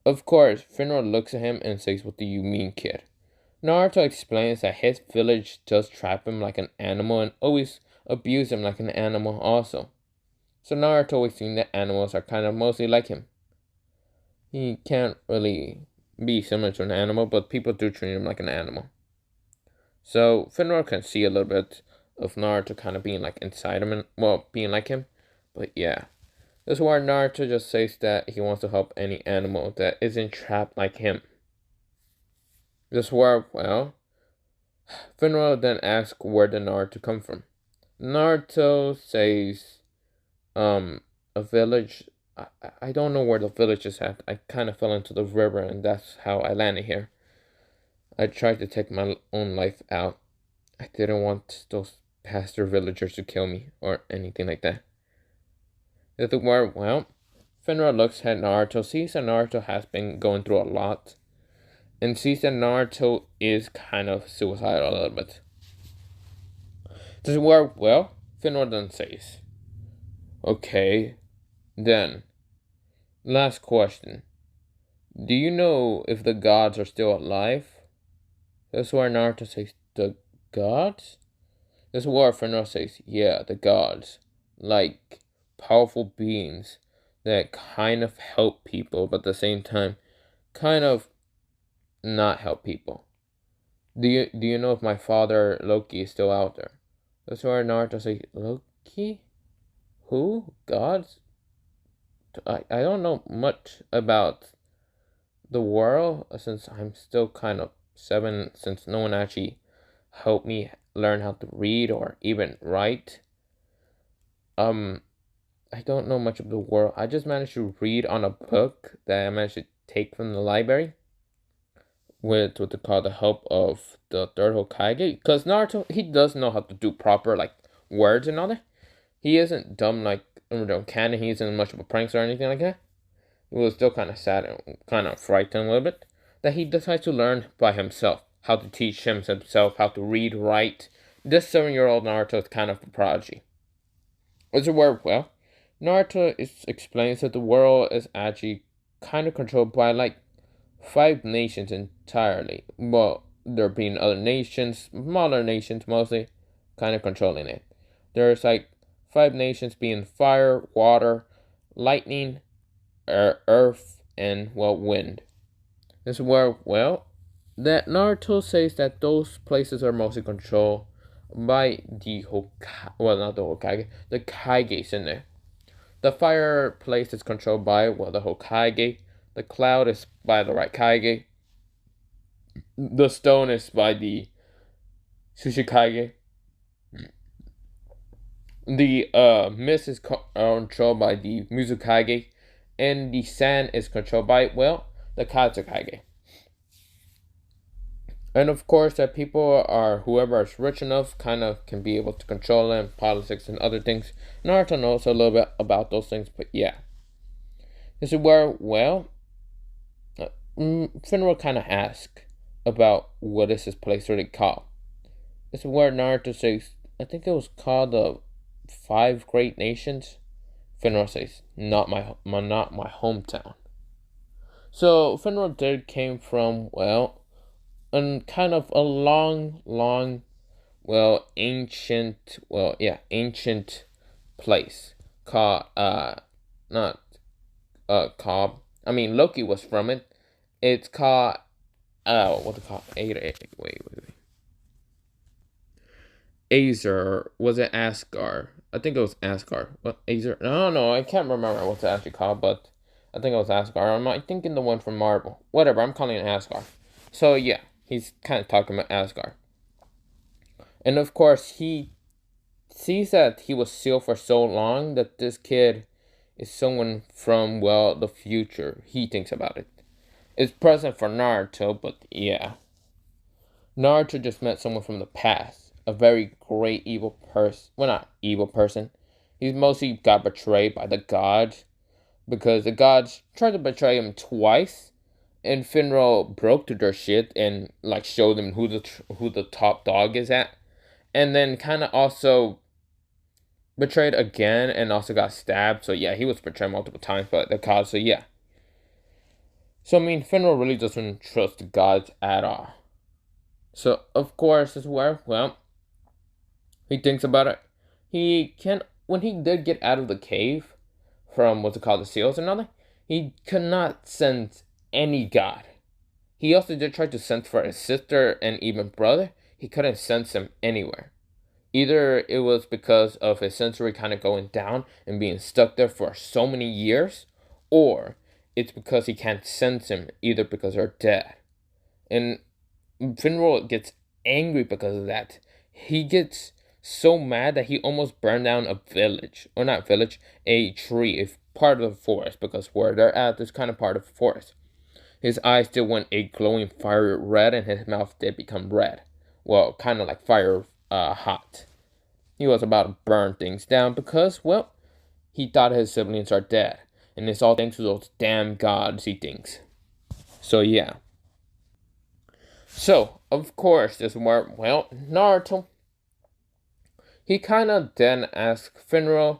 Of course, Fenrir looks at him and says, "What do you mean, kid?" Naruto explains that his village does trap him like an animal and always abuse him like an animal also. So Naruto always seen that animals are kind of mostly like him. He can't really be similar to an animal, but people do treat him like an animal. So Fenrir can see a little bit of Naruto kind of being like inside him and being like him. But yeah. This is where Naruto just says that he wants to help any animal that isn't trapped like him. This is where, Fenrir then asks where did Naruto come from. Naruto says a village. I don't know where the village is at. I kind of fell into the river and that's how I landed here. I tried to take my own life out. I didn't want those pastor villagers to kill me or anything like that. This is where, Fenrir looks at Naruto, sees that Naruto has been going through a lot, and sees that Naruto is kind of suicidal a little bit. This is where, Fenrir then says, okay, then, last question. Do you know if the gods are still alive? This is where Naruto says, the gods? This is where Fenrir says, yeah, the gods. Like, powerful beings that kind of help people, but at the same time, kind of not help people. Do you know if my father Loki is still out there? That's where Naruto says, Loki? Who? Gods? I don't know much about the world since I'm still kind of 7, since no one actually helped me learn how to read or even write. I don't know much of the world. I just managed to read on a book that I managed to take from the library with what they call the help of the third Hokage. Because Naruto, he does know how to do proper like words and all that. He isn't dumb like canon. He isn't much of a prankster or anything like that. He was still kind of sad and kind of frightened a little bit. That he decides to learn by himself how to teach himself how to read, write. This 7-year-old Naruto is kind of a prodigy. It's a word, Naruto explains that the world is actually kind of controlled by like 5 nations entirely. Well, there being other nations, smaller nations mostly, kind of controlling it. There's like 5 nations being fire, water, lightning, earth, and wind. This is where, that Naruto says that those places are mostly controlled by the not the Hokage, the Kages in there. The fireplace is controlled by, the Hokage. The cloud is by the right Kage. The stone is by the Tsuchikage. The mist is controlled by the Mizukage. And the sand is controlled by, the Katsukage. And of course, that people are, whoever is rich enough, kind of can be able to control them, politics and other things. Naruto knows a little bit about those things, but yeah. This is where, well, Fenrir kind of asks about what is this place really called. This is where Naruto says, I think it was called the Five Great Nations. Fenrir says, not my hometown. So Fenrir did came from, well, kind of a long, ancient place called, not, called, I mean, Loki was from it. It's called, what do you call it? Wait. Azer, was it Asgard? I think it was Asgard. What, Azer? No, I can't remember what it's actually called, but I think it was Asgard. I'm thinking the one from Marvel. Whatever, I'm calling it Asgard. So yeah, he's kind of talking about Asgard. And of course, he sees that he was sealed for so long that this kid is someone from, well, the future. He thinks about it. It's present for Naruto, but yeah. Naruto just met someone from the past. A very great evil person. Well, not evil person. He's mostly got betrayed by the gods. Because the gods tried to betray him twice. And Fenrir broke to their shit and like showed them who the top dog is at. And then kind of also betrayed again and also got stabbed. So yeah, he was betrayed multiple times by the gods. So yeah. So I mean, Fenrir really doesn't trust the gods at all. So of course, this is where, well, he thinks about it. He can, when he did get out of the cave from what's it called, the seals and nothing, he could not sense any god. He also did try to sense for his sister and even brother. He couldn't sense them anywhere. Either it was because of his sensory kind of going down and being stuck there for so many years, or it's because he can't sense him, either because they're dead. And Finral gets angry because of that. He gets so mad that he almost burned down a village, or not village, a tree, a part of the forest, because where they're at is kind of part of the forest. His eyes still went a glowing fire red, and his mouth did become red. Well, kind of like fire hot. He was about to burn things down because, well, he thought his siblings are dead. And it's all thanks to those damn gods, he thinks. So, yeah. So, of course, this where, well, Naruto, he kind of then asks Fenrir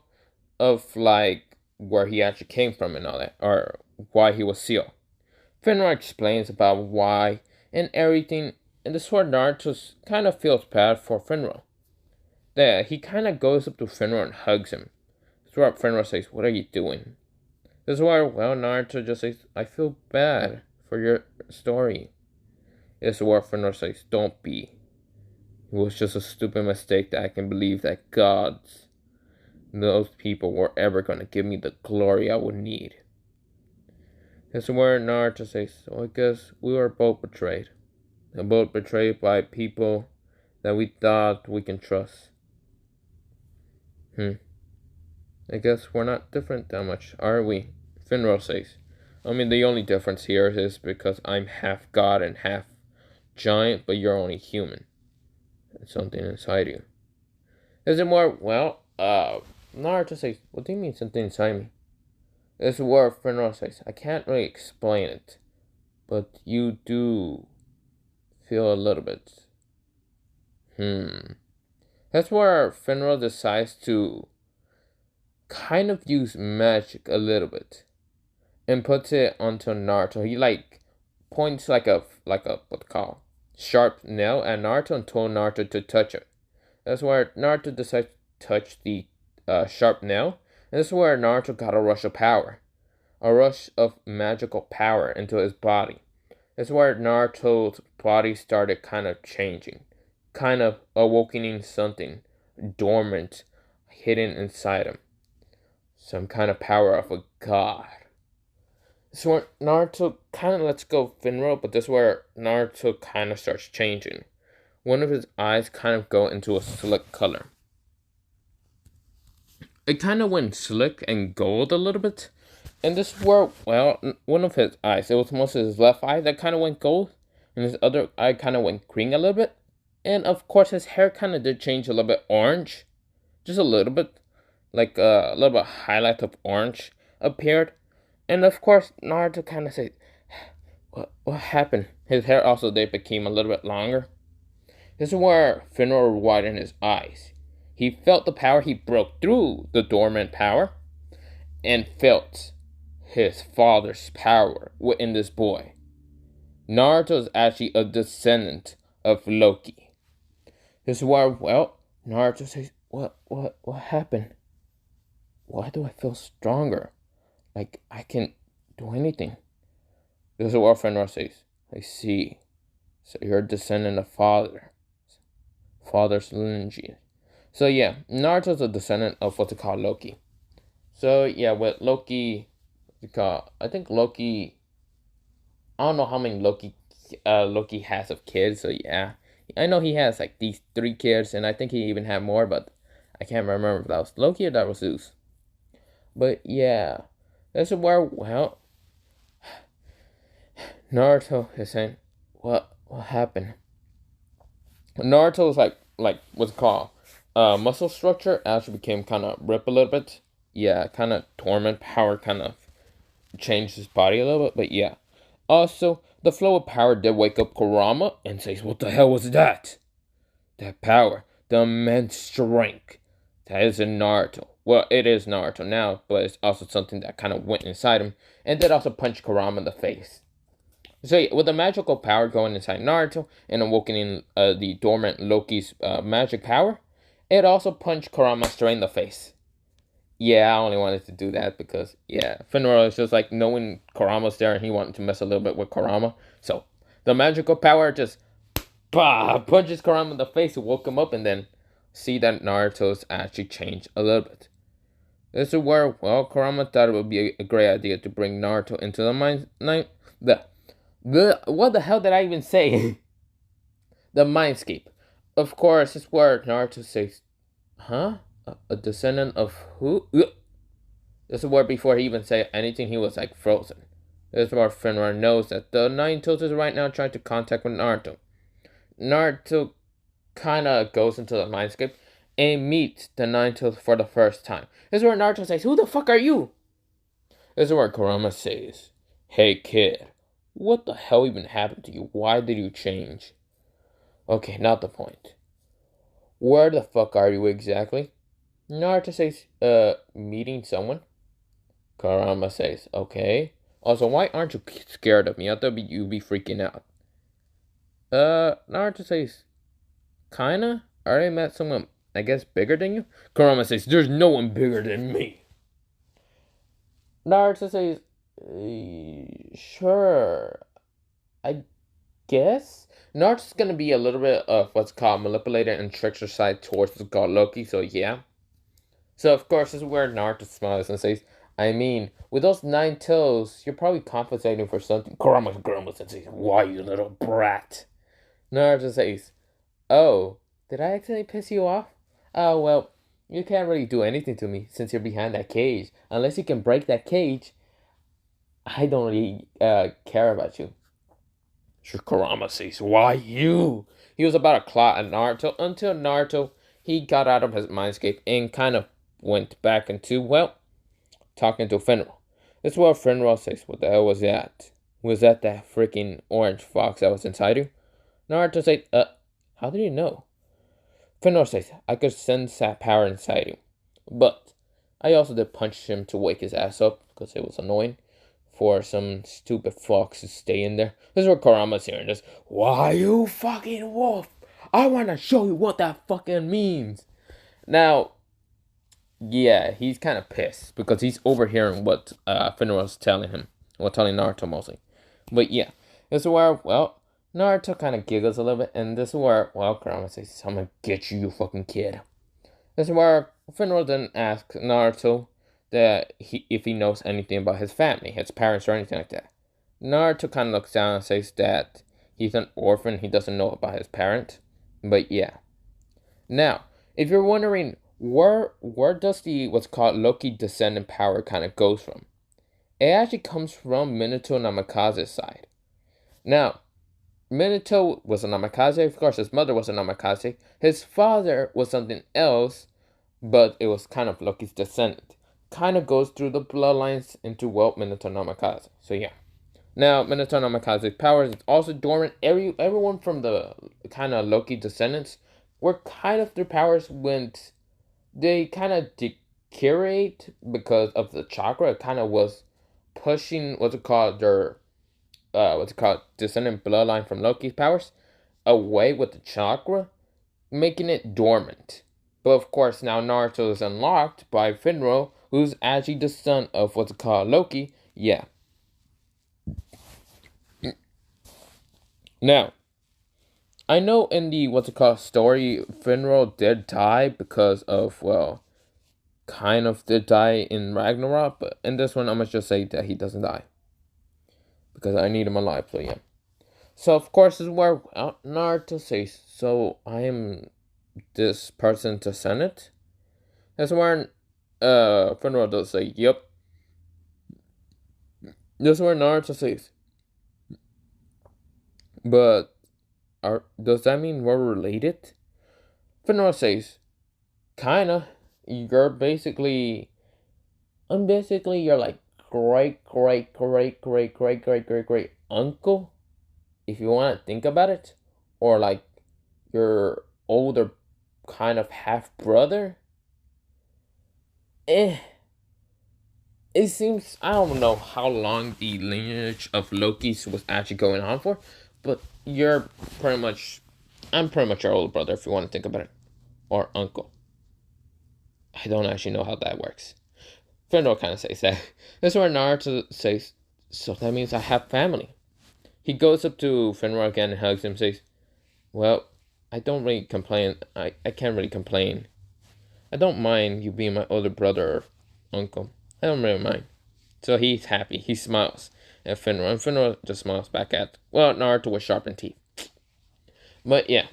of, like, where he actually came from and all that, or why he was sealed. Fenrir explains about why and everything, and this is where Naruto kind of feels bad for Fenrir. There, he kind of goes up to Fenrir and hugs him. This is where Fenrir says, what are you doing? This is where, well, Naruto just says, I feel bad for your story. This is where Fenrir says, don't be. It was just a stupid mistake that I can believe that gods, those people, were ever going to give me the glory I would need. This is where Naruto says, so I guess we were both betrayed. And both betrayed by people that we thought we can trust. I guess we're not different that much, are we? Fenrir says. I mean, the only difference here is because I'm half god and half giant, but you're only human. There's something inside you. Is it more, well, Naruto says, what do you mean something inside me? This is where Fenrir says, I can't really explain it, but you do feel a little bit. That's where Fenrir decides to kind of use magic a little bit and puts it onto Naruto. He like points like a what's called sharp nail at Naruto and told Naruto to touch it. That's where Naruto decides to touch the sharp nail. And this is where Naruto got a rush of power. A rush of magical power into his body. That's where Naruto's body started kind of changing. Kind of awakening something dormant, hidden inside him. Some kind of power of a god. So where Naruto kind of lets go of Fenrir, but this is where Naruto kind of starts changing. One of his eyes kind of go into a slick color. It kind of went slick and gold a little bit. And this is where, well, one of his eyes, it was mostly his left eye that kind of went gold. And his other eye kind of went green a little bit. And of course his hair kind of did change a little bit orange. Just a little bit. Like a little bit highlight of orange appeared. And of course, Naruto kind of said, what happened? His hair also did became a little bit longer. This is where Fenrir widened his eyes. He felt the power. He broke through the dormant power and felt his father's power within this boy. Naruto is actually a descendant of Loki. This is where, Naruto says, what happened? Why do I feel stronger? Like I can do anything. This is what Fenrir says. I see. So you're a descendant of father's lineage. So yeah, Naruto's a descendant of what's called Loki. So yeah, with Loki, I think Loki. I don't know how many Loki has of kids. So yeah, I know he has like these 3 kids, and I think he even had more, but I can't remember if that was Loki or that was Zeus. But yeah, this is where Naruto is saying, what happened? Naruto's like what's it called? Muscle structure actually became kind of ripped a little bit. Yeah, kind of dormant power kind of changed his body a little bit, but yeah. Also, the flow of power did wake up Kurama and says, "What the hell was that? That power, the immense strength. That isn't Naruto. Well, it is Naruto now, but it's also something that kind of went inside him and did also punch Kurama in the face." So yeah, with the magical power going inside Naruto and awakening the dormant Loki's magic power, it also punched Kurama straight in the face. Yeah, I only wanted to do that because, yeah, Fenrir is just like knowing Kurama's there and he wanted to mess a little bit with Kurama. So the magical power just punches Kurama in the face to woke him up and then see that Naruto's actually changed a little bit. This is where, Kurama thought it would be a great idea to bring Naruto into what the hell did I even say? The mindscape. Of course, it's where Naruto says, huh? A descendant of who? This is where before he even said anything, he was like frozen. This is where Fenrir knows that the Nine Tails is right now trying to contact with Naruto. Naruto kind of goes into the mindscape and meets the Nine Tails for the first time. This is where Naruto says, "Who the fuck are you?" This is where Kurama says, "Hey kid, what the hell even happened to you? Why did you change?" Okay, not the point. Where the fuck are you exactly? Naruto says, meeting someone. Kurama says, okay. Also, why aren't you scared of me? I thought you'd be freaking out. Naruto says, kinda? I already met someone, I guess, bigger than you? Kurama says, there's no one bigger than me. Naruto says, sure. I guess? Naruto's gonna be a little bit of what's called manipulated and trickster side towards the god Loki, so yeah. So of course this is where Naruto smiles and says, I mean, with those 9 tails, you're probably compensating for something. Kurama grumbles and says, why you little brat? Naruto says, oh, did I accidentally piss you off? Oh well, you can't really do anything to me since you're behind that cage. Unless you can break that cage, I don't really care about you. Kurama says, why you? He was about to claw at Naruto until Naruto, he got out of his mindscape and kind of went back into, talking to Fenrir. This is where Fenrir says, what the hell was that? Was that freaking orange fox that was inside you? Naruto says, how did you know? Fenrir says, I could sense that power inside you. But I also did punch him to wake his ass up because it was annoying for some stupid fox to stay in there. This is where Kurama's hearing this. Why you fucking wolf? I want to show you what that fucking means. Now, yeah, he's kind of pissed because he's overhearing what Fenrir's telling him. Well, telling Naruto mostly. But yeah, this is where, Naruto kind of giggles a little bit. And this is where, Kurama says, I'm gonna get you, you fucking kid. This is where Fenrir then asks Naruto that if he knows anything about his family, his parents or anything like that. Naruto kind of looks down and says that he's an orphan, he doesn't know about his parents. But yeah. Now, if you're wondering where does the what's called Loki descendant power kind of goes from, it actually comes from Minato Namikaze's side. Now, Minato was a Namikaze, of course his mother was a Namikaze, his father was something else, but it was kind of Loki's descendant. kind of goes through the bloodlines into, well, Minato Namikaze. So yeah. Now, Minato Namikaze's powers is also dormant. Everyone from the kind of Loki descendants were kind of, their powers went, they kind of deteriorate because of the chakra. It kind of was pushing, what's it called, their, descendant bloodline from Loki's powers away with the chakra, making it dormant. But of course, now Naruto is unlocked by Fenrir, who's actually the son of what's it called, Loki. Yeah. Now, I know in the what's it called story, Fenrir did die because of, well, kind of did die in Ragnarok, but in this one, I'm gonna just say that he doesn't die because I need him alive. So yeah. So of course, this is where Naruto says, "So I am this person to Senate." That's where Fenrir does say, "Yep." That's where Naruto says, "But does that mean we're related?" Fenrir says, "Kinda. You're basically, you're like great great great great great great great great uncle, if you want to think about it, or like your older kind of half brother." Eh, it seems, I don't know how long the lineage of Loki's was actually going on for, but you're pretty much, I'm pretty much your older brother if you want to think about it, or uncle. I don't actually know how that works. Fenrir kind of says that. That's where Naruto says, "So that means I have family." He goes up to Fenrir again and hugs him and says, "Well, I don't really complain. I can't really complain. I don't mind you being my older brother or uncle. I don't really mind." So he's happy. He smiles at Fenrir, and Fenrir just smiles back at, well, Naruto with sharpened teeth. But yeah,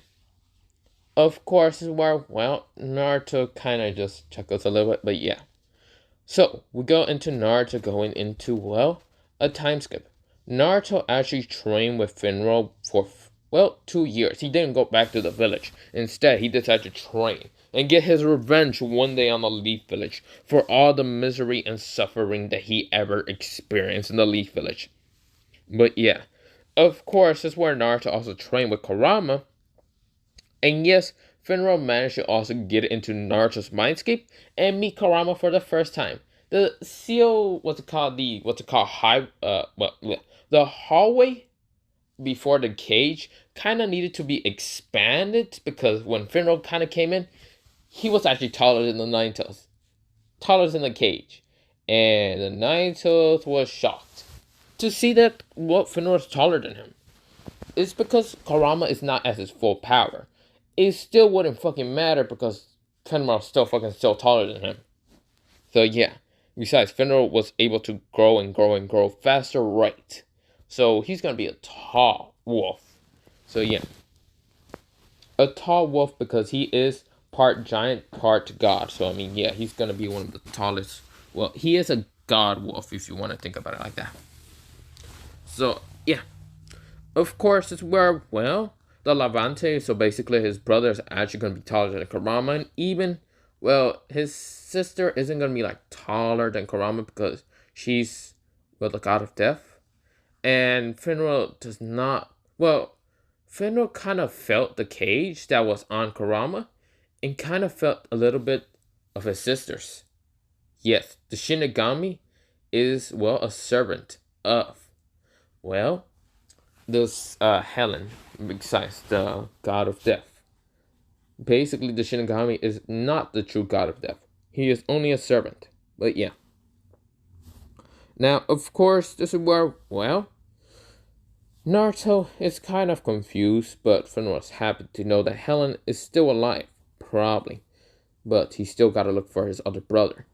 of course, is where, well, Naruto kind of just chuckles a little bit, but yeah. So we go into Naruto going into, well, a time skip. Naruto actually trained with Fenrir for, well, 2 years. He didn't go back to the village. Instead, he decided to train and get his revenge one day on the Leaf Village for all the misery and suffering that he ever experienced in the Leaf Village. But yeah, of course, that's where Naruto also trained with Kurama. And yes, Fenrir managed to also get into Naruto's mindscape and meet Kurama for the first time. The seal, the hallway before the cage kind of needed to be expanded because when Fenrir kind of came in, he was actually taller than the Nine Tails, taller than the cage, and the Nine Tails was shocked to see that what Fenrir was taller than him. It's because Kurama is not at his full power. It still wouldn't fucking matter because Fenrir is still taller than him. So yeah. Besides, Fenrir was able to grow and grow and grow faster, right? So he's gonna be a tall wolf. So yeah. A tall wolf because he is part giant, part god. So I mean, yeah, he's gonna be one of the tallest. Well, he is a god wolf if you want to think about it like that. So yeah. Of course, it's where, well, the Levante, so basically his brother is actually going to be taller than Kurama, and even, well, his sister isn't going to be, like, taller than Kurama because she's, well, the god of death, and Fenrir does not, well, Fenrir kind of felt the cage that was on Kurama, and kind of felt a little bit of his sister's. Yes, the Shinigami is, well, a servant of, well, this Helen, besides the god of death. Basically, the Shinigami is not the true god of death. He is only a servant. But yeah. Now, of course, this is where, well, Naruto is kind of confused, but Fenrir is happy to know that Helen is still alive. Probably. But he still gotta look for his other brother.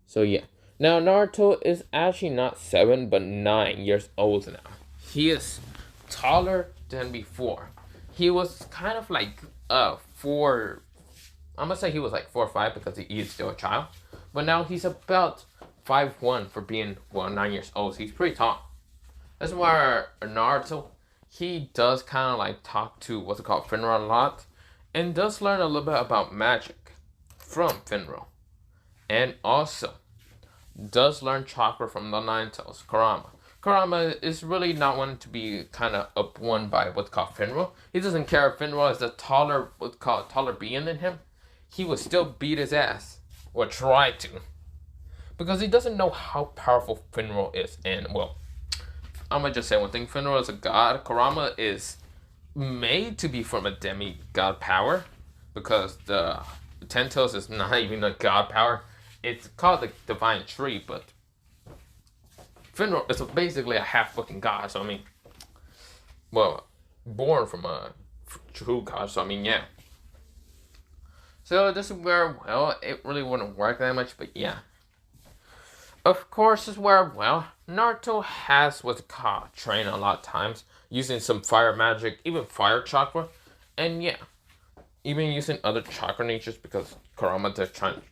So yeah. Now, Naruto is actually not 7, but 9 years old now. He is taller than before. He was kind of like 4. I'm gonna say he was like 4 or 5 because he is still a child. But now he's about 5'1" for being, well, 9 years old. So he's pretty tall. That's why Naruto, he does kind of like talk to what's it called, Fenrir a lot, and does learn a little bit about magic from Fenrir. And also, does learn chakra from the Nine Tails, Kurama. Kurama is really not one to be kind of up one by what's called Fenrir. He doesn't care if Fenrir is the taller, what's called taller being than him. He would still beat his ass, or try to, because he doesn't know how powerful Fenrir is. And well, I'm gonna just say one thing: Fenrir is a god. Kurama is made to be from a demigod power, because the Ten Tails is not even a god power. It's called the Divine Tree, but Fenrir is basically a half fucking god. So I mean, well, born from a true god. So I mean, yeah. So this is where, well, it really wouldn't work that much, but yeah. Of course, this is where, well, Naruto has what's called train a lot of times, using some fire magic, even fire chakra, and yeah, even using other chakra natures, because Kurama did kind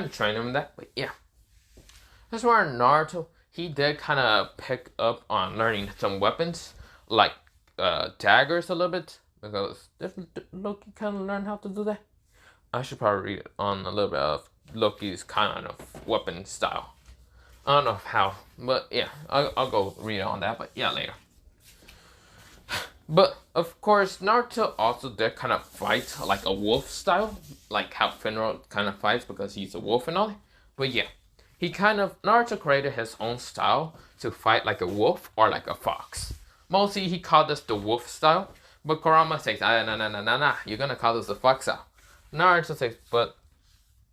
of train him in that, but yeah. This is where Naruto, he did kind of pick up on learning some weapons, like daggers a little bit, because Loki kind of learned how to do that. I should probably read on a little bit of Loki's kind of weapon style. I don't know how, but yeah, I'll go read on that, but yeah, later. But, of course, Naruto also did kind of fight like a wolf style, like how Fenrir kind of fights because he's a wolf and all that. But yeah, Naruto created his own style to fight like a wolf or like a fox. Mostly he called this the wolf style, but Kurama says, nah, you're gonna call this the fox style. Naruto says, but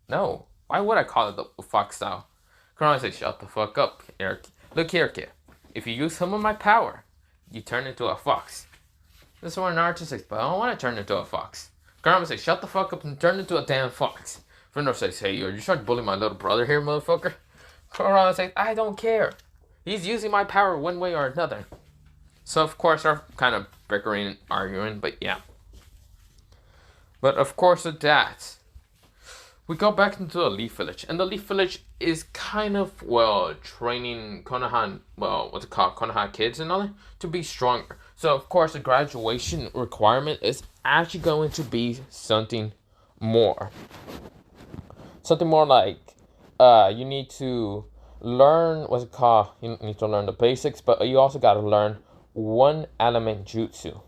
no, why would I call it the fox style? Kurama says, shut the fuck up, Eric. Look here, kid. If you use some of my power, you turn into a fox. This is where Naruto says, but I don't want to turn into a fox. Kurama says, shut the fuck up and turn into a damn fox. Fenrir says, hey, are you trying to bully my little brother here, motherfucker? Kurama says, I don't care. He's using my power one way or another. So, of course, they're kind of bickering and arguing, but yeah. But, of course, with that, we go back into the Leaf Village. And the Leaf Village is kind of, well, training Konoha, well, what's it called, Konoha kids and all that, to be stronger. So, of course, the graduation requirement is actually going to be something more. Something more like, you need to learn, what's it called, you need to learn the basics, but you also got to learn one element jutsu.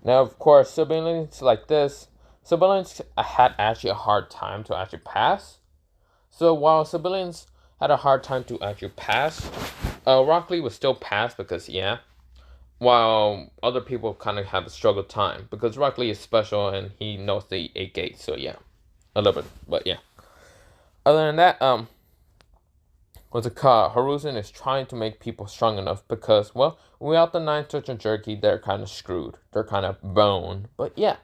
Now, of course, siblings like this, siblings had actually a hard time to actually pass. So while siblings had a hard time to actually pass, Rock Lee would still pass because, yeah, while other people kind of have a struggle time because Rock Lee is special and he knows the 8 gates, so yeah, a little bit, but yeah. Other than that, what's it called? Hiruzen is trying to make people strong enough because, well, without the 9 touch and jerky, they're kind of screwed. They're kind of boned, but yeah.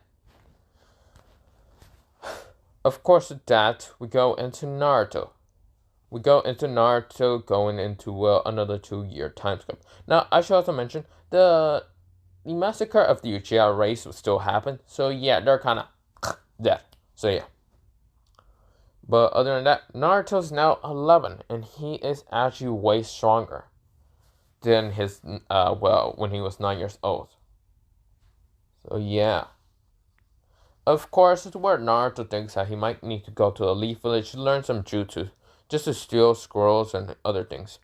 Of course, with that, we go into Naruto. We go into Naruto going into, well, another 2-year time skip. Now, I should also mention, the massacre of the Uchiha race will still happen. So, yeah, they're kind of dead. So, yeah. But other than that, Naruto's now 11, and he is actually way stronger than his, well, when he was 9 years old. So, yeah. Of course, it's where Naruto thinks that he might need to go to a Leaf Village to learn some jutsu, just to steal scrolls and other things.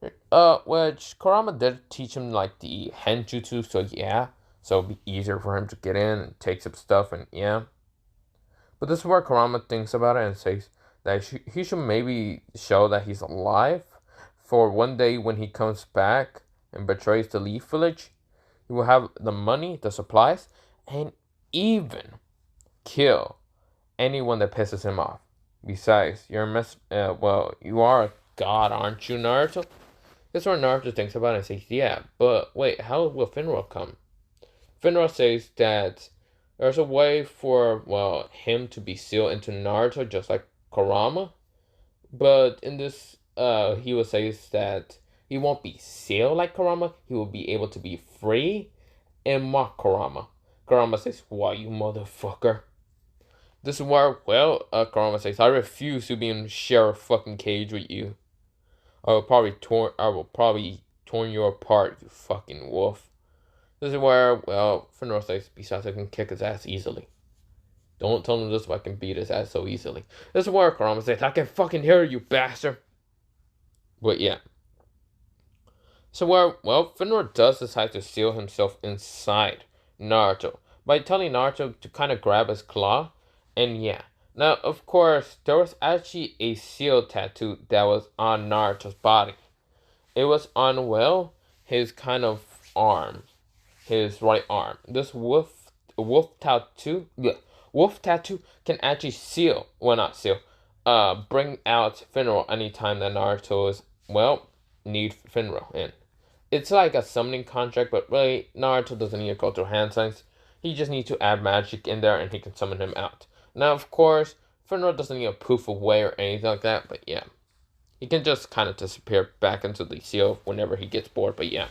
Which Kurama did teach him, like, the Henjutsu, so yeah. So it'd be easier for him to get in and take some stuff, and yeah. But this is where Kurama thinks about it and says that he should maybe show that he's alive for one day when he comes back and betrays the Leaf Village. He will have the money, the supplies, and even kill anyone that pisses him off. Besides, you are a god, aren't you, Naruto? That's what Naruto thinks about it and says, yeah, but wait, how will Fenrir come? Fenrir says that there's a way for, well, him to be sealed into Naruto just like Kurama. But in this, he will say that he won't be sealed like Kurama. He will be able to be free and mock Kurama. Kurama says, why, you motherfucker? This is where, well, Kurama says, I refuse to be in share a fucking cage with you. I will probably torn you apart, you fucking wolf. This is where, well, Fenrir says, besides I can kick his ass easily. Don't tell him this, but I can beat his ass so easily. This is where Kurama says, I can fucking hear you, bastard. But yeah. So well, Fenrir does decide to seal himself inside Naruto by telling Naruto to kind of grab his claw, and yeah. Now, of course, there was actually a seal tattoo that was on Naruto's body. It was on, well, his kind of arm, his right arm. This wolf tattoo can actually seal, well, not seal, bring out Fenrir anytime that Naruto is, well, need Fenrir in. It's like a summoning contract, but really, Naruto doesn't need to go through hand signs. He just needs to add magic in there and he can summon him out. Now, of course, Fenrir doesn't need a proof of way or anything like that, but yeah. He can just kind of disappear back into the seal whenever he gets bored, but yeah.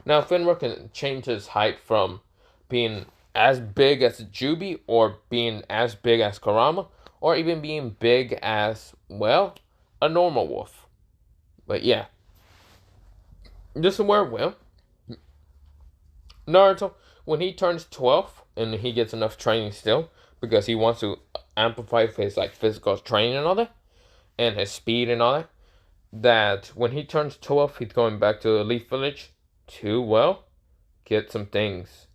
Now, Fenrir can change his height from being as big as Jubi, or being as big as Kurama, or even being big as, well, a normal wolf. But yeah. This is where, well, Naruto, when he turns 12 and he gets enough training still, because he wants to amplify his like physical training and all that, and his speed and all that, that when he turns 12, he's going back to the Leaf Village to, well, get some things.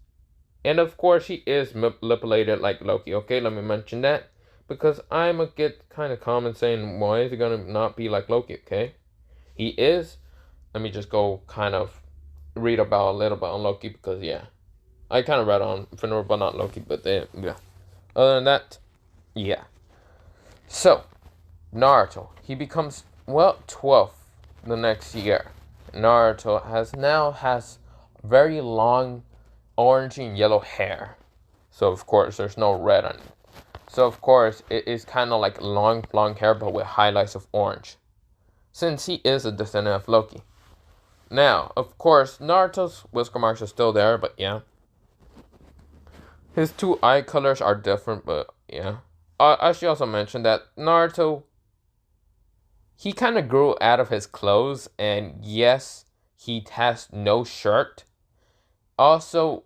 And of course, he is manipulated like Loki. Okay, let me mention that, because I'm gonna get kind of common saying, why is he gonna not be like Loki? Okay, he is. Let me just go kind of read about a little bit on Loki, because yeah, I kind of read on Fenrir, but not Loki. But yeah. Other than that, yeah. So Naruto, he becomes, well, 12 the next year. Naruto has very long orange and yellow hair. So of course there's no red on it. So of course it is kind of like long blonde hair but with highlights of orange. Since he is a descendant of Loki. Now, of course, Naruto's whisker marks are still there, but yeah. His two eye colors are different, but yeah. I should also mention that Naruto, he kind of grew out of his clothes, and yes, he has no shirt. Also,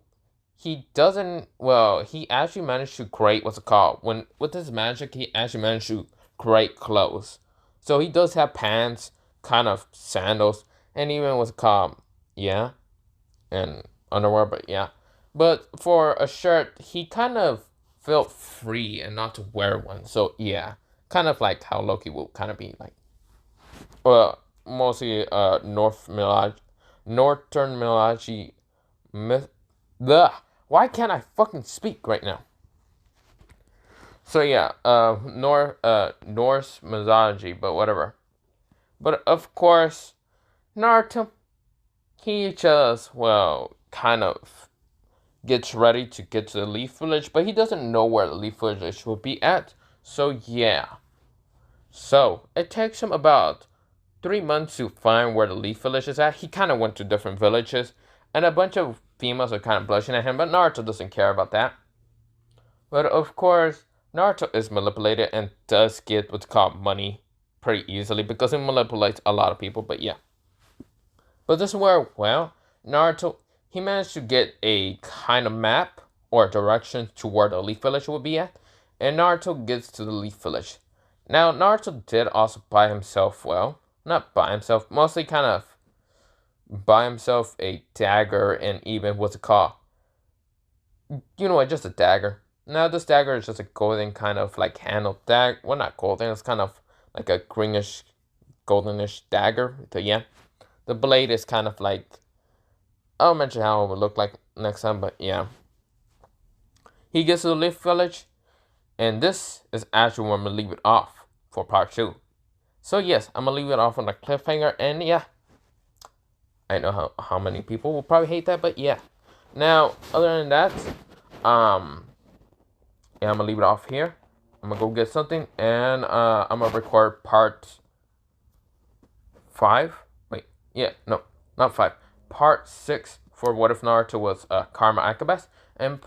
he doesn't, well, he actually managed to create, what's it called? When, with his magic, he actually managed to create clothes. So he does have pants, kind of sandals, and even what's it called? Yeah, and underwear, but yeah. But for a shirt, he kind of felt free and not to wear one. So yeah, kind of like how Loki will kind of be like, well, mostly Northern Milaji myth. Ugh, why can't I fucking speak right now? So yeah, Norse mythology, but whatever. But of course, Naruto, he just, well, kind of gets ready to get to the Leaf Village, but he doesn't know where the Leaf Village will be at. So yeah. So it takes him about 3 months to find where the Leaf Village is at. He kind of went to different villages, and a bunch of females are kind of blushing at him, but Naruto doesn't care about that. But of course, Naruto is manipulated and does get what's called money pretty easily because he manipulates a lot of people, but yeah. But this is where, well, Naruto, he managed to get a kind of map or direction to where the Leaf Village will be at, and Naruto gets to the Leaf Village. Now, Naruto did also buy himself, well, not by himself, mostly kind of buy himself a dagger and even what's it called? You know what, just a dagger. Now this dagger is just a golden kind of like handled dagger. Well, not golden, it's kind of like a greenish, goldenish dagger. So yeah, the blade is kind of like, I'll mention how it would look like next time, but yeah. He gets to the Leaf Village, and this is actually where I'm gonna leave it off for part 2. So yes, I'm gonna leave it off on a cliffhanger, and yeah. I know how many people will probably hate that, but yeah. Now, other than that, yeah, I'm gonna leave it off here. I'm gonna go get something, and I'm gonna record part 5. Wait, yeah, no, not 5. Part 6 for What If Naruto was Karma Akabas, and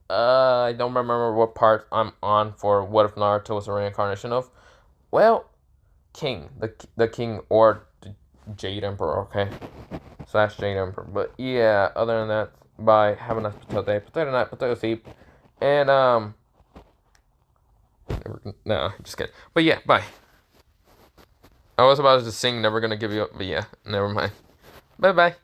I don't remember what part I'm on for What If Naruto was a reincarnation of. Well, King, the King or the Jade Emperor, okay, / Jade Emperor. But yeah, other than that, bye. Have a nice potato day, potato night, potato sleep, and no, just kidding. But yeah, bye. I was about to sing Never Gonna Give You Up, but yeah, never mind. Bye bye.